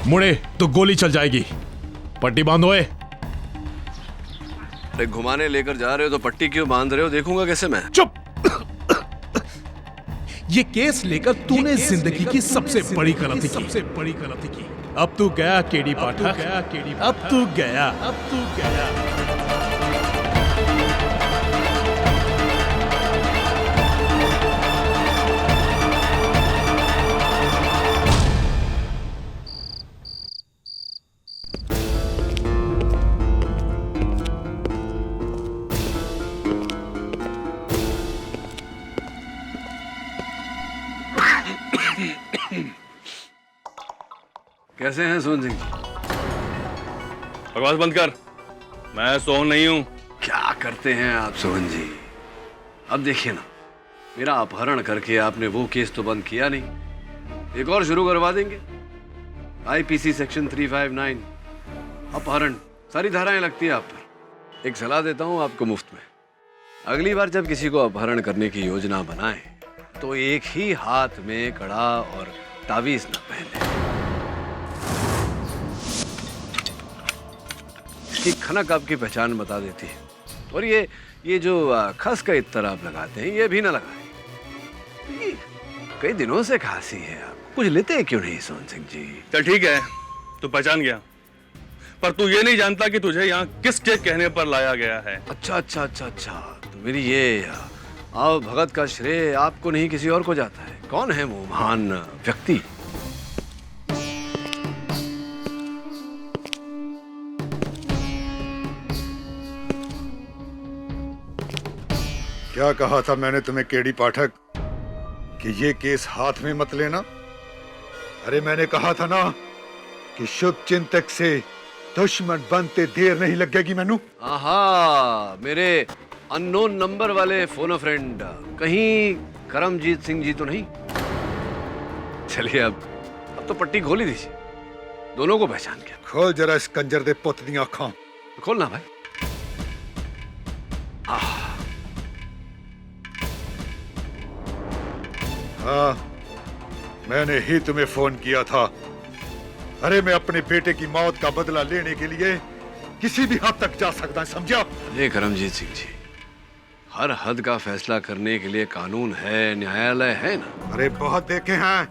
मुड़े तो गोली चल जाएगी। पट्टी बांधो। अरे घुमाने लेकर जा रहे हो तो पट्टी क्यों बांध रहे हो? देखूंगा कैसे मैं। चुप। ये केस लेकर तूने जिंदगी की सबसे बड़ी गलती की। अब तू गया केडी पाठक, अब तू गया। कैसे हैं सोहन सिंह जी? बकवास बंद कर, मैं सोहन नहीं हूं। क्या करते हैं आप सोहन जी? अब देखिए ना, मेरा अपहरण करके आपने वो केस तो बंद किया नहीं, एक और शुरू करवा देंगे। आईपीसी सेक्शन 359 अपहरण, सारी धाराएं लगती है आप पर। एक सलाह देता हूं आपको मुफ्त में, अगली बार जब किसी को अपहरण करने की योजना बनाए तो एक ही हाथ में कड़ा और तावीज न पहने। इसकी खनक आपकी पहचान बता देती है। और ये जो खस का इत्तर आप लगाते हैं, ये भी ना लगाएं। कई दिनों से खांसी है, आप कुछ लेते क्यों नहीं सोहन सिंह जी? चल ठीक है, तू पहचान गया, पर तू ये नहीं जानता कि तुझे यहाँ किसके कहने पर लाया गया है। अच्छा, तो मेरी ये आओ भगत का श्रेय आपको नहीं किसी और को जाता है। कौन है वो महान व्यक्ति? क्या कहा था मैंने तुम्हें केडी पाठक कि ये केस हाथ में मत लेना? अरे मैंने कहा था ना कि शुभ चिंतक से दुश्मन बनते देर नहीं लगेगी। मैनू आहा, मेरे अननोन नंबर वाले फोन फ्रेंड कहीं करमजीत सिंह जी तो नहीं? चलिए अब तो पट्टी खोल ही दीजिए, दोनों को पहचान के। खोल जरा इस कंजर दे पुत दी आंखां। खोलना भाई। हाँ, मैंने ही तुम्हें फोन किया था। अरे मैं अपने बेटे की मौत का बदला लेने के लिए किसी भी हद तक जा सकता, समझा? अरे करमजीत सिंह जी, हर हद का फैसला करने के लिए कानून है, न्यायालय है ना। अरे बहुत देखे हैं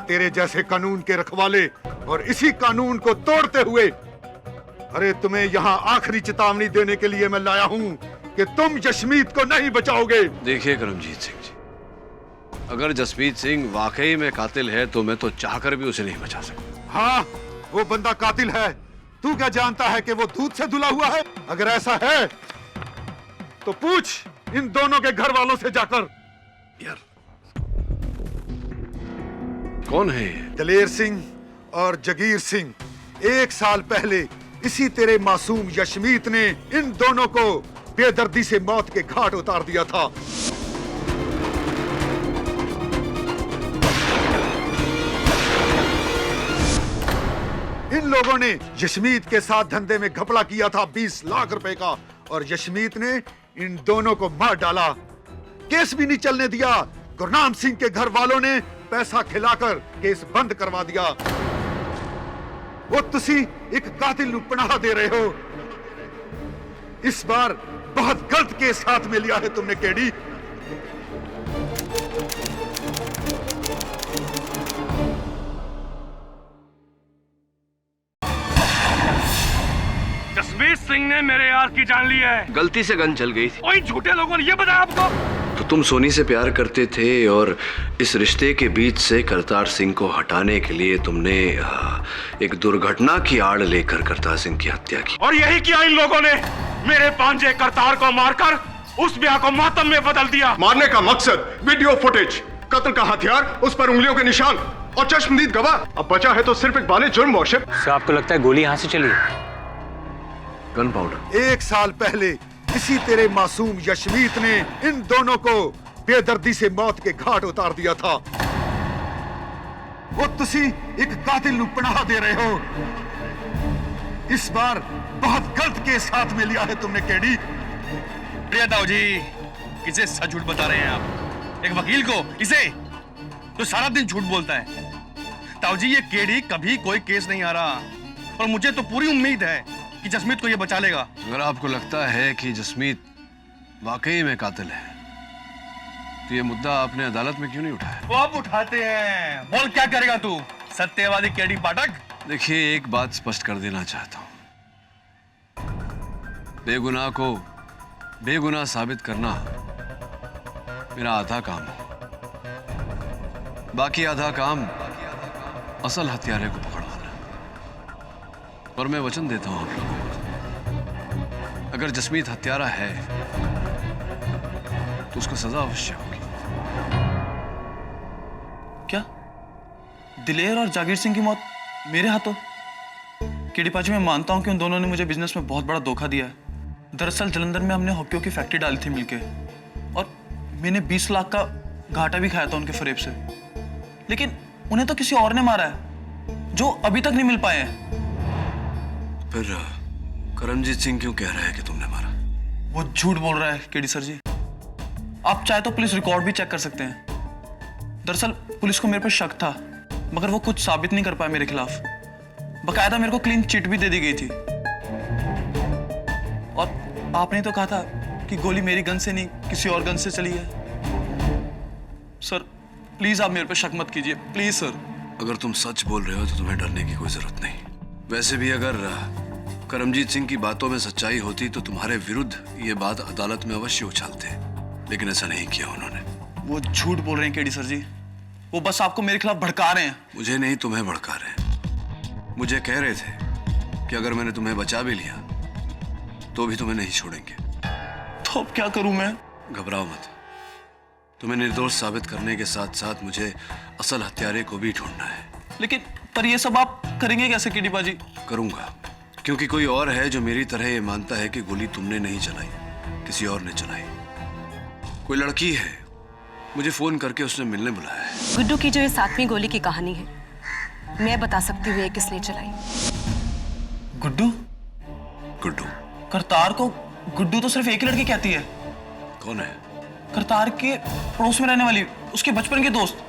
तेरे जैसे कानून के रखवाले, और इसी कानून को तोड़ते हुए अरे तुम्हें यहाँ आखिरी चेतावनी देने के लिए मैं लाया हूँ कि तुम जसमीत को नहीं बचाओगे। देखिए करमजीत सिंह जी, अगर जसमीत सिंह वाकई में कातिल है तो मैं तो चाहकर भी उसे नहीं बचा सकता। हाँ, वो बंदा कातिल है, तू क्या जानता है कि वो दूध से धुला हुआ है? अगर ऐसा है तो पूछ इन दोनों के घर वालों से जाकर। कौन है? दलेर सिंह और जगीर सिंह। 1 साल पहले इसी तेरे मासूम यशमीत ने इन दोनों को बेदर्दी से मौत के घाट उतार दिया था। इन लोगों ने यशमीत के साथ धंधे में घपला किया था 20 लाख रुपए का, और यशमीत ने इन दोनों को मार डाला। केस भी नहीं चलने दिया। गुरनाम सिंह के घर वालों ने पैसा खिलाकर केस बंद करवा दिया। वो तुसी एक कातिल नू पनाह दे रहे हो। इस बार बहुत गलत केस हाथ में लिया है तुमने केडी। जसवीर सिंह ने मेरे यार की जान ली है। गलती से गन चल गई थी। ओए झूठे लोगों ने ये बताया आपको? तो तुम सोनी से प्यार करते थे और इस रिश्ते के बीच से करतार सिंह को हटाने के लिए तुमने एक दुर्घटना की आड़ लेकर करतार सिंह की हत्या की। और यही किया इन लोगों ने। मेरे भांजे करतार को मारकर उस ब्याह को मातम में बदल दिया। मारने का मकसद वीडियो फुटेज, कत्ल का हथियार, उस पर उंगलियों के निशान और चश्मदीद गवाह। अब बचा है तो सिर्फ एक बाले जुर्म वर्शिप। सर आपको लगता है गोली यहाँ से चली? Gun powder. 1 साल पहले इसी तेरे मासूम यशमीत ने इन दोनों को बेदर्दी से मौत के घाट उतार दिया था। वो तुसी एक कातिल नू पनाह दे रहे हो। इस बार बहुत गलत केस हाथ में लिया है तुमने केडी। प्रिया ताऊ जी, किसे सच झूठ बता रहे हैं आप? एक वकील को, इसे तो सारा दिन झूठ बोलता है। ताऊ जी, ये केडी कभी कोई केस नहीं आ रहा और मुझे तो पूरी उम्मीद है कि जसमीत को ये बचा लेगा। अगर आपको लगता है कि जसमीत वाकई में कातिल है तो ये मुद्दा आपने अदालत में क्यों नहीं उठाया? वो आप उठाते हैं। बोल क्या करेगा तू, सत्यवादी केडी पाठक? देखिए, एक बात स्पष्ट कर देना चाहता हूं। बेगुनाह को बेगुनाह साबित करना मेरा आधा काम है, बाकी आधा काम असल हत्यारे को पकड़वाना। और मैं वचन देता हूं आप लोगों को, अगर जसमीत हत्यारा है तो उसको सजा अवश्य होगी। क्या दिलेर और जागीर सिंह की मौत मेरे हाथों? केडी पाजी, मैं मानता हूं कि उन दोनों ने मुझे बिजनेस में बहुत बड़ा धोखा दिया है। दरअसल जलंधर में हमने हॉकियों की फैक्ट्री डाली थी मिलके, और मैंने 20 लाख का घाटा भी खाया था उनके फरेब से। लेकिन उन्हें तो किसी और ने मारा है जो अभी तक नहीं मिल पाए हैं। फिर करमजीत सिंह क्यों कह रहा है कि तुमने मारा? वो झूठ बोल रहा है केडी सर जी। आप चाहे तो पुलिस रिकॉर्ड भी चेक कर सकते हैं। दरअसल पुलिस को मेरे पर शक था, मगर वो कुछ साबित नहीं कर पाया मेरे खिलाफ। बकायदा मेरे को क्लीन चिट भी दे दी गई थी। और आपने तो कहा था कि गोली मेरी गन से नहीं किसी और गन से चली है। सर प्लीज आप मेरे पर शक मत कीजिए, प्लीज सर। अगर तुम सच बोल रहे हो तो तुम्हें डरने की कोई जरूरत नहीं। वैसे भी अगर करमजीत सिंह की बातों में सच्चाई होती तो तुम्हारे विरुद्ध ये बात अदालत में अवश्य उछालते, लेकिन ऐसा नहीं किया उन्होंने। वो झूठ बोल रहे हैं केडी सर जी। वो बस आपको मेरे खिलाफ भड़का रहे हैं। मुझे नहीं, तुम्हें भड़का रहे हैं। मुझे कह रहे थे कि अगर मैंने तुम्हें बचा भी लिया तो भी तुम्हें नहीं छोड़ेंगे। तो अब क्या करूं मैं? घबराओ मत। तुम्हें निर्दोष साबित करने के साथ साथ मुझे असल हत्यारे को भी ढूंढना है। लेकिन पर ये सब आप करेंगे कैसे केडी बाजी? करूंगा, क्योंकि कोई और है जो मेरी तरह ये मानता है कि गोली तुमने नहीं चलाई, किसी और ने चलाई। कोई लड़की है, मुझे फोन करके उसने मिलने बुलाया है। गुड्डू की जो ये 7वीं गोली की कहानी है, मैं बता सकती हूँ ये किसने चलाई। गुड्डू? गुड्डू? करतार को गुड्डू तो सिर्फ एक ही लड़की कहती है। कौन है? करतार के पड़ोस में रहने वाली, उसके बचपन के दोस्त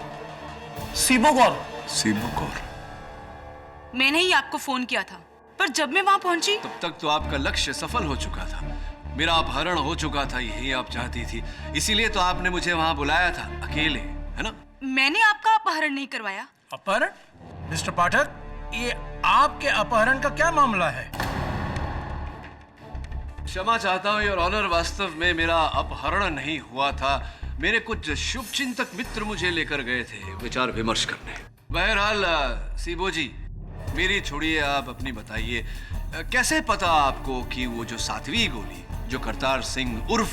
सीबो कौर। सीबो कौर? मैंने ही आपको फोन किया था, पर जब मैं वहां पहुंची तब तक तो आपका लक्ष्य सफल हो चुका था। मेरा अपहरण हो चुका था, यही आप चाहती थी, इसीलिए तो आपने मुझे वहां बुलाया था अकेले, है ना? मैंने आपका अपहरण नहीं करवाया। अपहरण? मिस्टर पाठक, ये आपके अपहरण का क्या मामला है? क्षमा चाहता हूँ योर ऑनर, वास्तव में मेरा अपहरण नहीं हुआ था। मेरे कुछ शुभचिंतक मित्र मुझे लेकर गए थे विचार विमर्श करने। बहरहाल सीबो जी, मेरी छोड़िए, आप अपनी बताइए। कैसे पता आपको कि वो जो 7वीं गोली जो करतार सिंह उर्फ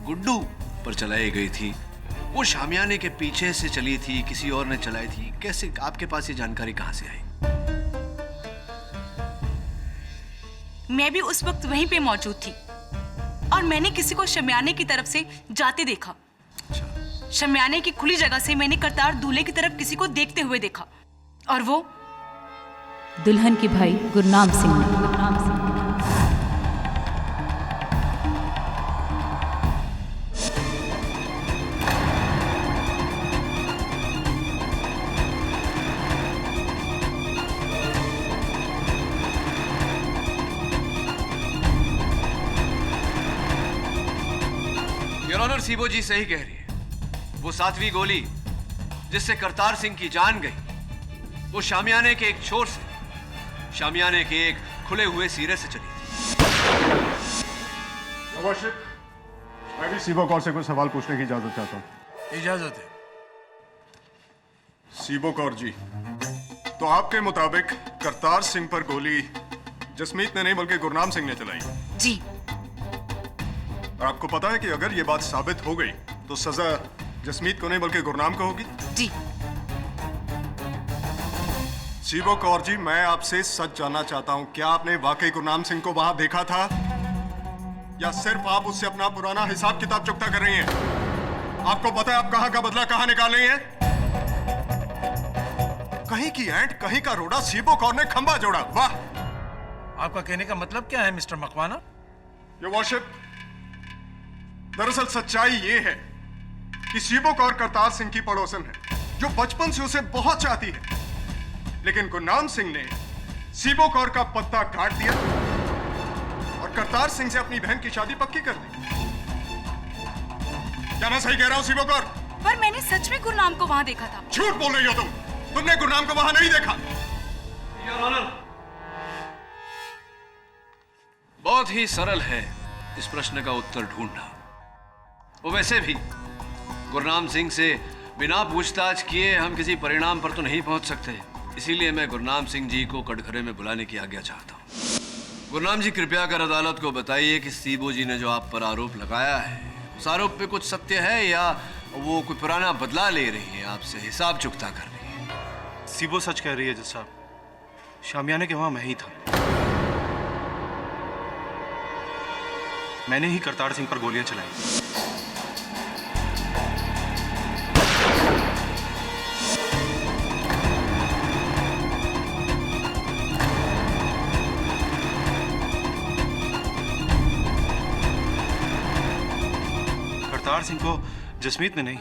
गुड्डू पर चलाई गई थी वो शामियाने के पीछे से चली थी, किसी और ने चलाई थी? कैसे आपके पास ये जानकारी कहां से आई? मैं भी उस वक्त वहीं पे मौजूद थी और मैंने किसी को शमियाने की तरफ से जाते देखा। शमियाने की खुली जगह से मैंने करतार दूल्हे की तरफ किसी को देखते हुए देखा और वो दुल्हन के भाई गुरनाम सिंह ने। योर ऑनर, सीबो जी सही कह रही है। वो 7वीं गोली जिससे करतार सिंह की जान गई वो शामियाने के एक छोर से, शामियाने के एक खुले हुए सिरे से चली थी। मैं भी सीबो कौर से कुछ सवाल पूछने की इजाजत चाहता हूँ। इजाजत है। सीबो कौर जी, तो आपके मुताबिक करतार सिंह पर गोली जसमीत ने नहीं बल्कि गुरनाम सिंह ने चलाई? जी। और आपको पता है कि अगर ये बात साबित हो गई तो सजा जसमीत को नहीं बल्कि गुरनाम को होगी? जी। सीबो कौर जी, मैं आपसे सच जानना चाहता हूं, क्या आपने वाकई गुरनाम सिंह को वहां देखा था या सिर्फ आप उससे अपना पुराना हिसाब किताब चुकता कर रही हैं? आपको पता है आप कहां का बदला कहां निकाल रही हैं? कहीं की ऐंठ कहीं का रोड़ा, सीबो कौर ने खंबा जोड़ा। वाह! आपका कहने का मतलब क्या है मिस्टर मकवाना? योर वर्शिप, दरअसल सच्चाई ये है कि सीबो कौर करतार सिंह की पड़ोसन है जो बचपन से उसे बहुत चाहती है, लेकिन गुरनाम सिंह ने सीबो कौर का पत्ता काट दिया और करतार सिंह से अपनी बहन की शादी पक्की कर दी। क्या मैं सही कह रहा हूं सीबो कौर? पर मैंने सच में गुरनाम को वहां देखा था। झूठ बोल रही हो तुमने गुरनाम को वहां नहीं देखा। बहुत ही सरल है इस प्रश्न का उत्तर ढूंढना। वो वैसे भी गुरनाम सिंह से बिना पूछताछ किए हम किसी परिणाम पर तो नहीं पहुंच सकते, इसीलिए मैं गुरनाम सिंह जी को कटघरे में बुलाने की आज्ञा चाहता हूं। गुरनाम जी, कृपया कर अदालत को बताइए कि सीबो जी ने जो आप पर आरोप लगाया है उस आरोप पे कुछ सत्य है या वो कोई पुराना बदला ले रही है, आपसे हिसाब चुकता कर रही है? सीबो सच कह रही है जज साहब, शामियाने के वहां मैं ही था। मैंने ही करतार सिंह पर गोलियां चलाई। करतार सिंह को जसमीत ने नहीं,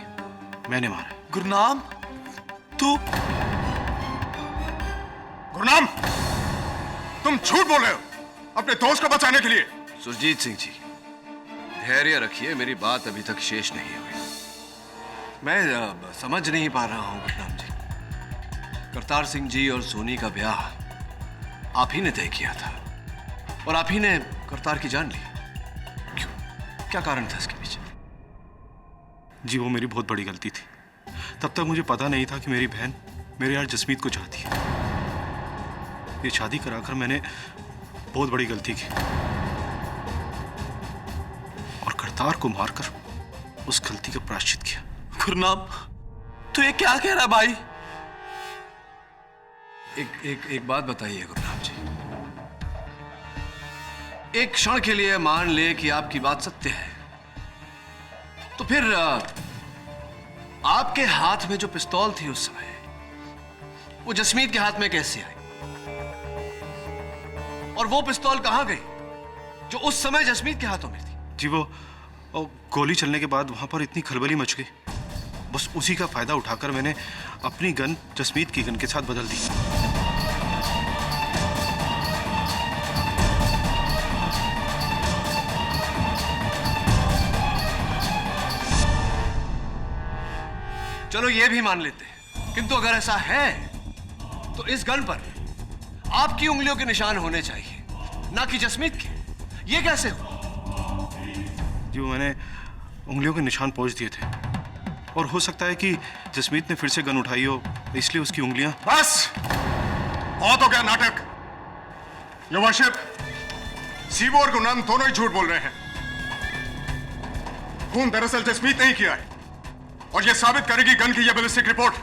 मैंने मारा। गुरनाम, तू? गुरनाम, तुम झूठ बोल रहे हो अपने दोस्त को बचाने के लिए। सुरजीत सिंह जी, धैर्य रखिए, मेरी बात अभी तक शेष नहीं हुई। मैं समझ नहीं पा रहा हूं गुरनाम जी, करतार सिंह जी और सोनी का ब्याह आप ही ने तय किया था और आप ही ने करतार की जान ली। क्यों? क्या कारण था इसके पीछे? जी, वो मेरी बहुत बड़ी गलती थी। तब तक मुझे पता नहीं था कि मेरी बहन मेरे यार जसमीत को चाहती है। ये शादी कराकर मैंने बहुत बड़ी गलती की और करतार को मारकर उस गलती का प्रायश्चित किया। गुरनाम, तू ये क्या कह रहा भाई? एक बात बताइए गुरनाम जी, एक क्षण के लिए मान ले कि आपकी बात सत्य है, तो फिर आपके हाथ में जो पिस्तौल थी उस समय वो जसमीत के हाथ में कैसे आई? और वो पिस्तौल कहां गई जो उस समय जसमीत के हाथों में थी? जी, वो गोली चलने के बाद वहां पर इतनी खलबली मच गई, बस उसी का फायदा उठाकर मैंने अपनी गन जसमीत की गन के साथ बदल दी। चलो ये भी मान लेते हैं, किंतु अगर ऐसा है तो इस गन पर आपकी उंगलियों के निशान होने चाहिए, ना कि जसमीत के। ये कैसे हो? जी, मैंने उंगलियों के निशान पहुंच दिए थे और हो सकता है कि जसमीत ने फिर से गन उठाई हो, इसलिए उसकी उंगलियां। बस बहुत हो गया नाटक। योर वर्शिप, सीबो और गुरनाम दोनों ही झूठ बोल रहे हैं। खून दरअसल जसमीत नहीं किया है और यह साबित करेगी गन की यह बैलिस्टिक रिपोर्ट।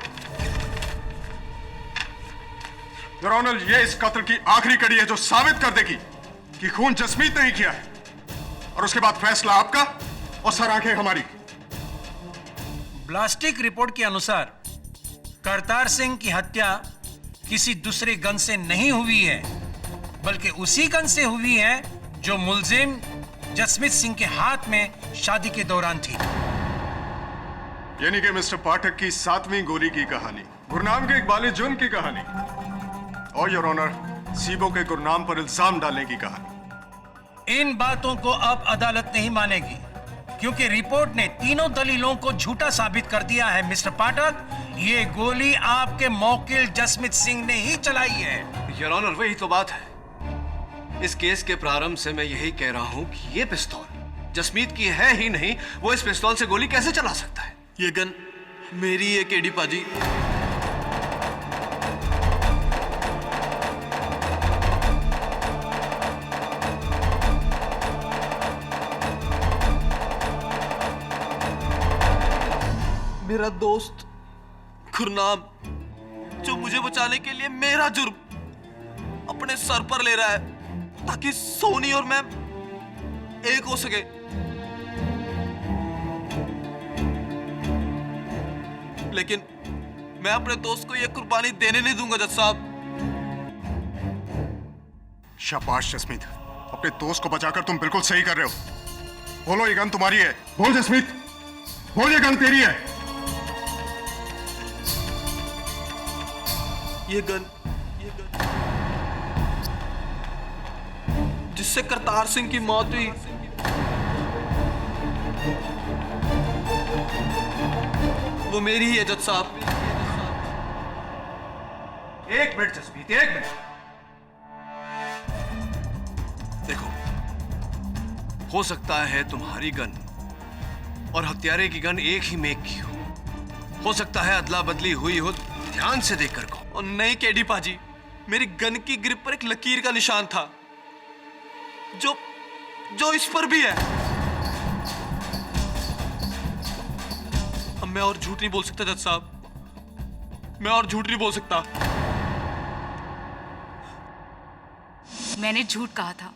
योर ऑनर, यह इस कत्ल की आखिरी कड़ी है जो साबित कर देगी कि खून जसमीत नहीं किया है, और उसके बाद फैसला आपका और सर आंखें हमारी। ब्लास्टिक रिपोर्ट के अनुसार करतार सिंह की हत्या किसी दूसरे गन से नहीं हुई है, बल्कि उसी गन से हुई है जो मुलजिम जसमीत सिंह के हाथ में शादी के दौरान थी। यानी कि मिस्टर पाठक की 7वीं गोली की कहानी, गुरनाम के इकबाल जुर्म की कहानी, और योर ऑनर सीबो के गुरनाम पर इल्जाम डालने की कहानी। इन बातों को अब अदालत नहीं मानेगी, क्योंकि रिपोर्ट ने तीनों दलीलों को झूठा साबित कर दिया है। मिस्टर पाठक, ये गोली आपके मौकिल जसमीत सिंह ने ही चलाई है। योर ऑनर, वही तो बात है। इस केस के प्रारंभ से मैं यही कह रहा हूं कि ये पिस्तौल जसमीत की है ही नहीं, वो इस पिस्तौल से गोली कैसे चला सकता है? ये गन मेरी है केडी पाजी। मेरा दोस्त गुरनाम, जो मुझे बचाने के लिए मेरा जुर्म अपने सर पर ले रहा है ताकि सोनी और मैं एक हो सके। लेकिन मैं अपने दोस्त को यह कुर्बानी देने नहीं दूंगा जज साहब। शाबाश जसमीत, अपने दोस्त को बचाकर तुम बिल्कुल सही कर रहे हो। बोलो ये गन तुम्हारी है। बोल जसमीत, बोल ये गन तेरी है। ये गन जिससे करतार सिंह की मौत हुई, वो मेरी ही है जज साहब। एक मिनट जसमीत, एक मिनट। देखो, हो सकता है तुम्हारी गन और हत्यारे की गन एक ही मेक की हो सकता है अदला बदली हुई हो। ध्यान से देखकर कहो। और नहीं केडी पाजी, मेरी गन की ग्रिप पर एक लकीर का निशान था जो इस पर भी है। अब मैं और झूठ नहीं बोल सकता जज साहब, मैं और झूठ नहीं बोल सकता। मैंने झूठ कहा था।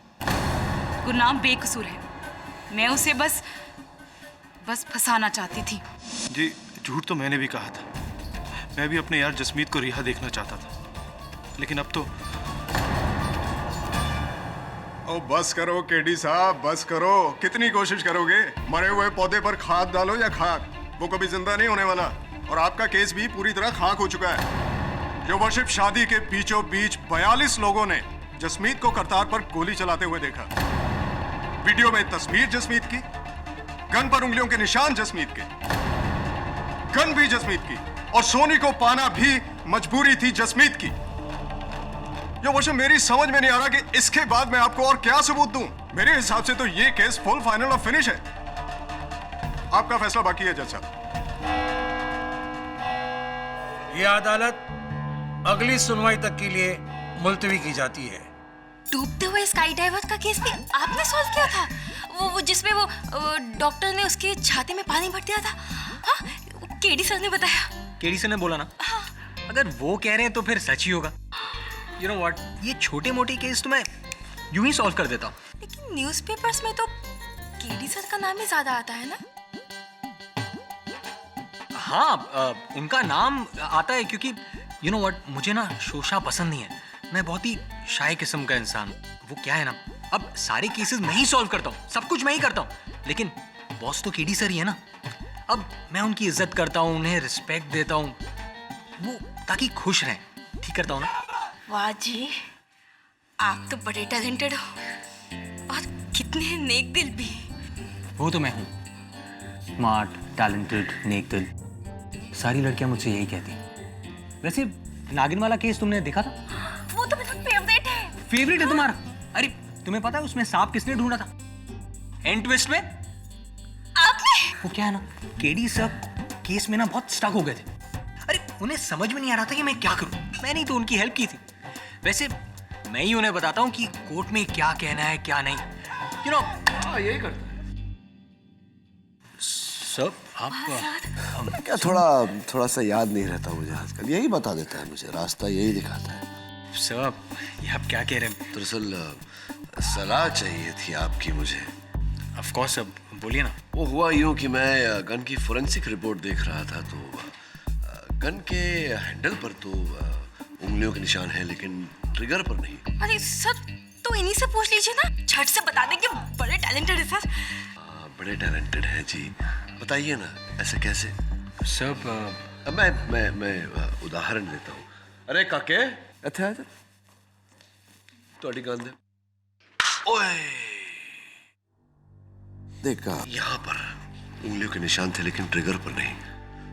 गुरनाम बेकसूर है। मैं उसे बस फंसाना चाहती थी। जी, झूठ तो मैंने भी कहा था। मैं भी अपने यार जसमीत को रिहा देखना चाहता था, लेकिन अब तो। ओ बस करो केडी साहब, बस करो। कितनी कोशिश करोगे? मरे हुए पौधे पर खाद डालो या खाक, वो कभी जिंदा नहीं होने वाला। और आपका केस भी पूरी तरह खाक हो चुका है। योर वर्शिप, शादी के बीचों बीच 42 लोगों ने जसमीत को करतार पर गोली चलाते हुए देखा। वीडियो में तस्वीर जसमीत की, गन पर उंगलियों के निशान जसमीत के, गन भी जसमीत की, और सोनी को पाना भी मजबूरी थी जसमीत की। यो वर्षिप, मेरी समझ में नहीं आ रहा कि इसके बाद मैं आपको और क्या सबूत दूं। मेरे हिसाब से तो ये केस फुल, फाइनल और फिनिश है। आपका फैसला बाकी है जज साहब। यह अदालत अगली सुनवाई तक के लिए मुलतवी की जाती है। डूबते हुए स्काई डाइवर का केस भी आपने सॉल्व किया था? वो जिसमें वो डॉक्टर ने उसकी छाती में पानी भर दिया था। हाँ, केडी सर ने बताया। केडी सर ने बोला ना। अगर वो कह रहे हैं तो फिर सच ही होगा। यू नो व्हाट, ये छोटे मोटे केस तो मैं यूं ही सॉल्व कर देता हूँ। लेकिन न्यूज़पेपर्स में तो केडी सर का नाम ही ज्यादा आता है ना? हाँ, उनका नाम आता है क्योंकि यू नो व्हाट, मुझे ना शोशा पसंद नहीं है। मैं बहुत ही शाय किस्म का इंसान। वो क्या है ना, अब सारे केसेस मैं ही सॉल्व करता हूँ, सब कुछ मैं ही करता हूँ, लेकिन बॉस तो केडी सर ही है ना। अब मैं उनकी इज्जत करता हूँ, उन्हें रिस्पेक्ट देता हूँ, वो ताकि खुश रहें, ठीक करता हूँ ना। वाह जी, आप तो बड़े टैलेंटेड हो और कितने नेक दिल भी। वो तो मैं हूँ, स्मार्ट, टैलेंटेड, नेक दिल। सारी लड़कियां मुझसे यही कहती हैं। वैसे नागिन वाला केस तुमने देखा था? वो तो मेरा फेवरेट है। फेवरेट है तुम्हारा? अरे तुम्हें पता है उसमें सांप किसने ढूंढा था? एंड ट्विस्ट में आपने। वो क्या है ना, केडी सर केस में ना बहुत स्टक हो गए थे। अरे उन्हें समझ में नहीं आ रहा था कि मैं क्या करूं। मैंने तो उनकी हेल्प की थी। वैसे मैं ही उन्हें बताता हूँ कि कोर्ट में क्या कहना है क्या नहीं। यू नो यही करता है सर। आप क्या थोड़ा सा याद नहीं रहता मुझे आजकल, यही बता देता है मुझे, रास्ता यही दिखाता है। सर ये आप क्या कह रहे हैं? दरअसल सलाह चाहिए थी आपकी मुझे। ऑफ कोर्स सर, बोलिए ना। वो हुआ यूं कि मैं गन की फोरेंसिक रिपोर्ट देख रहा था, तो गन के हैंडल पर तो उंगलियों के निशान हैं, लेकिन ट्रिगर पर नहीं। अरे सर, तो इन्हीं से पूछ लीजिए ना, झट से बता दें कि बड़े टैलेंटेड है सर। बड़े टैलेंटेड हैं जी, बताइए ना ऐसे कैसे? सर मैं उदाहरण देता हूँ। अरे काके इत्थे आ जा, थोड़ी गन दे। ओए देखा, यहाँ पर उंगलियों के निशान थे लेकिन ट्रिगर पर नहीं।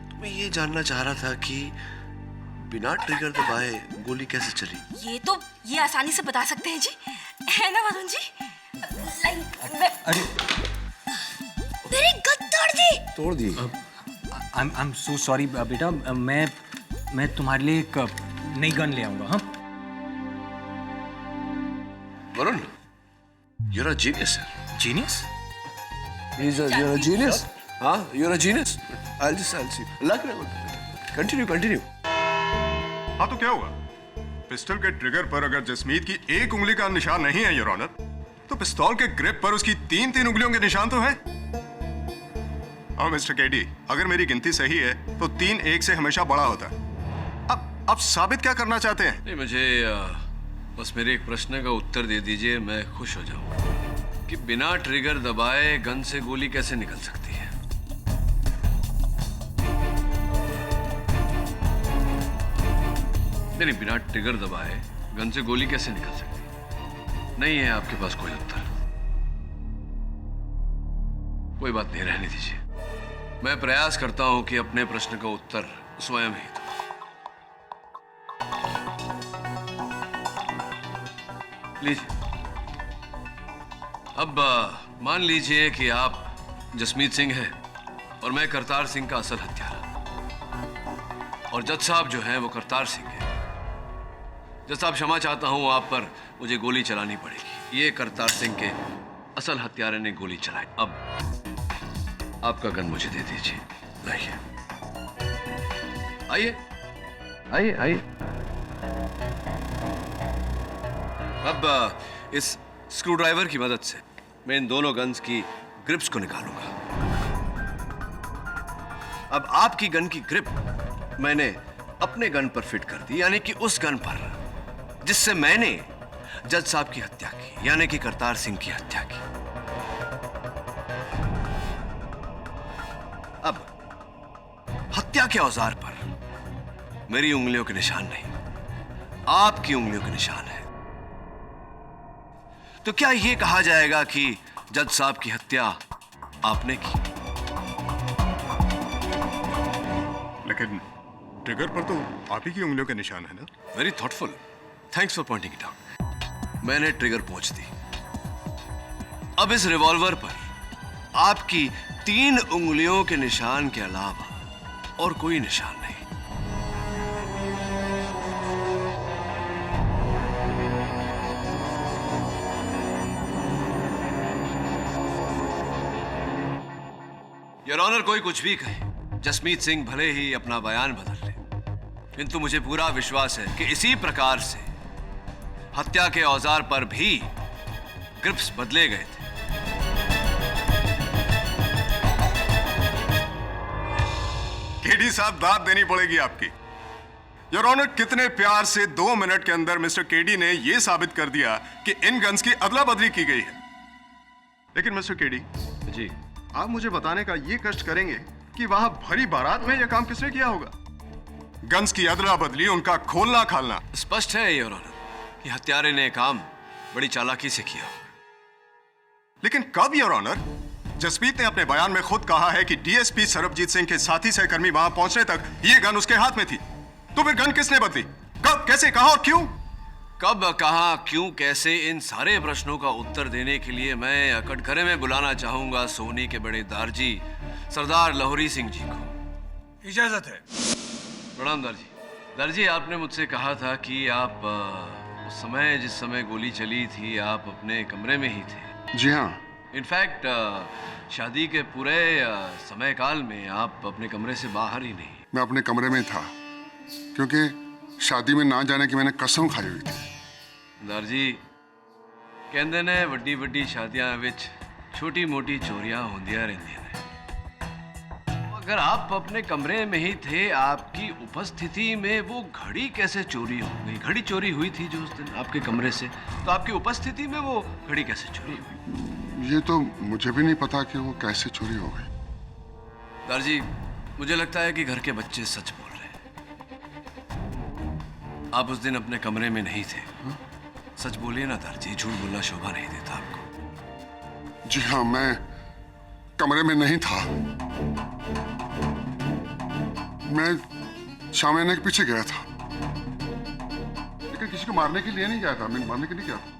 तो मैं ये जानना चाह रहा था कि बिना ट्रिगर दबाए गोली कैसे चली? ये आसानी से बता सकते हैं जी, है ना वरुण जी? अरे मेरी गन तोड़ दी। आई एम सो सॉरी बेटा, मैं तुम्हारे लिए एक नई गन ले आऊंगा। हाँ Varun, you're a genius, sir. Genius? You're a genius. हाँ, you're a genius. I'll see. लग रहा है। Continue. हाँ तो क्या हुआ? पिस्टल के ट्रिगर पर अगर जसमीत की एक उंगली का निशान नहीं है योर ऑनर, तो पिस्तौल के ग्रिप पर उसकी तीन उंगलियों के निशान तो हैं। हाँ मिस्टर केडी, अगर मेरी गिनती सही है तो 3 1 से हमेशा बड़ा होता है। अब आप साबित क्या करना चाहते हैं? नहीं, मुझे बस मेरे एक प्रश्न का उत्तर दे दीजिए, मैं खुश हो जाऊं कि बिना ट्रिगर दबाए गन से गोली कैसे निकल सकती है? नहीं, बिना ट्रिगर दबाए गन से गोली कैसे निकल सकती है? नहीं है आपके पास कोई उत्तर? कोई बात नहीं, रहने दीजिए। मैं प्रयास करता हूं कि अपने प्रश्न का उत्तर स्वयं ही दूं। लीजिए। अब मान लीजिए कि आप जसमीत सिंह हैं और मैं करतार सिंह का असल हत्यारा, और जज साहब जो हैं वो करतार सिंह हैं। जज साहब, क्षमा चाहता हूं, आप पर मुझे गोली चलानी पड़ेगी। ये करतार सिंह के असल हत्यारे ने गोली चलाई। अब आपका गन मुझे दे दीजिए। लाइए, आइए। अब इस स्क्रू ड्राइवर की मदद से मैं इन दोनों गन्स की ग्रिप्स को निकालूंगा। अब आपकी गन की ग्रिप मैंने अपने गन पर फिट कर दी, यानी कि उस गन पर जिससे मैंने जज साहब की हत्या की, यानी कि करतार सिंह की हत्या की। अब हत्या के औजार पर मेरी उंगलियों के निशान नहीं, आपकी उंगलियों के निशान है। तो क्या यह कहा जाएगा कि जज साहब की हत्या आपने की? लेकिन ट्रिगर पर तो आप ही की उंगलियों के निशान है ना? Very thoughtful, thanks for pointing it out. मैंने ट्रिगर पहुंच दी। अब इस रिवॉल्वर पर आपकी 3 उंगलियों के निशान के अलावा और कोई निशान नहीं। योर ऑनर, कोई कुछ भी कहे, जसमीत सिंह भले ही अपना बयान बदल ले, किंतु मुझे पूरा विश्वास है कि इसी प्रकार से हत्या के औजार पर भी ग्रिप्स बदले गए थे। केडी साहब, दाद देनी पड़ेगी आपकी। योर ऑनर, कितने प्यार से 2 मिनट के अंदर मिस्टर केडी ने यह साबित कर दिया कि इन गन्स की अदला बदली की गई है। लेकिन मिस्टर केडी जी, आप मुझे बताने का ये कष्ट करेंगे कि वहां भरी बारात में यह काम किसने किया होगा? गन्स की अदला बदली, उनका खोलना खालना। स्पष्ट है योर ऑनर कि हत्यारे ने काम बड़ी चालाकी से किया। लेकिन कब योर ऑनर? जसमीत ने अपने बयान में खुद कहा है कि डीएसपी सरबजीत सिंह के साथी सहकर्मी वहां पहुंचने तक यह गन उसके हाथ में थी। तो फिर गन किसने बदली? कब, कैसे, कहां और क्यों? कब, कहां, क्यों, कैसे, इन सारे प्रश्नों का उत्तर देने के लिए मैं कटघरे में बुलाना चाहूंगा सोनी के बड़े दारजी सरदार लाहौरी सिंह जी को। इजाजत है। प्रणाम दारजी। दारजी, आपने मुझसे कहा था कि आप उस समय जिस समय गोली चली थी आप अपने कमरे में ही थे। जी हाँ। इनफैक्ट शादी के पूरे समय काल में आप अपने कमरे से बाहर ही नहीं। मैं अपने कमरे में था क्योंकि शादी में ना जाने की मैंने कसम खाई हुई थी। सरदार जी कहते ने वड्डी वड्डी शादियां विच छोटी मोटी चोरियां होंदियां रहंदियां ने। अगर आप अपने कमरे में ही थे, आपकी उपस्थिति में वो घड़ी कैसे चोरी हो गई? घड़ी चोरी हुई थी जो उस दिन आपके कमरे से, तो आपकी उपस्थिति में वो घड़ी कैसे चोरी हुई? ये तो मुझे भी नहीं पता कि वो कैसे चोरी हो गई। सरदार जी मुझे लगता है कि घर के बच्चे सच बोल रहे हैं। आप उस दिन अपने कमरे में नहीं थे। सच बोलिए ना सरदार जी, झूठ बोलना शोभा नहीं देता आपको। जी हाँ, मैं कमरे में नहीं था। मैं शामियाने के पीछे गया था, लेकिन किसी को मारने के लिए नहीं गया था। मैं मारने के लिए गया था।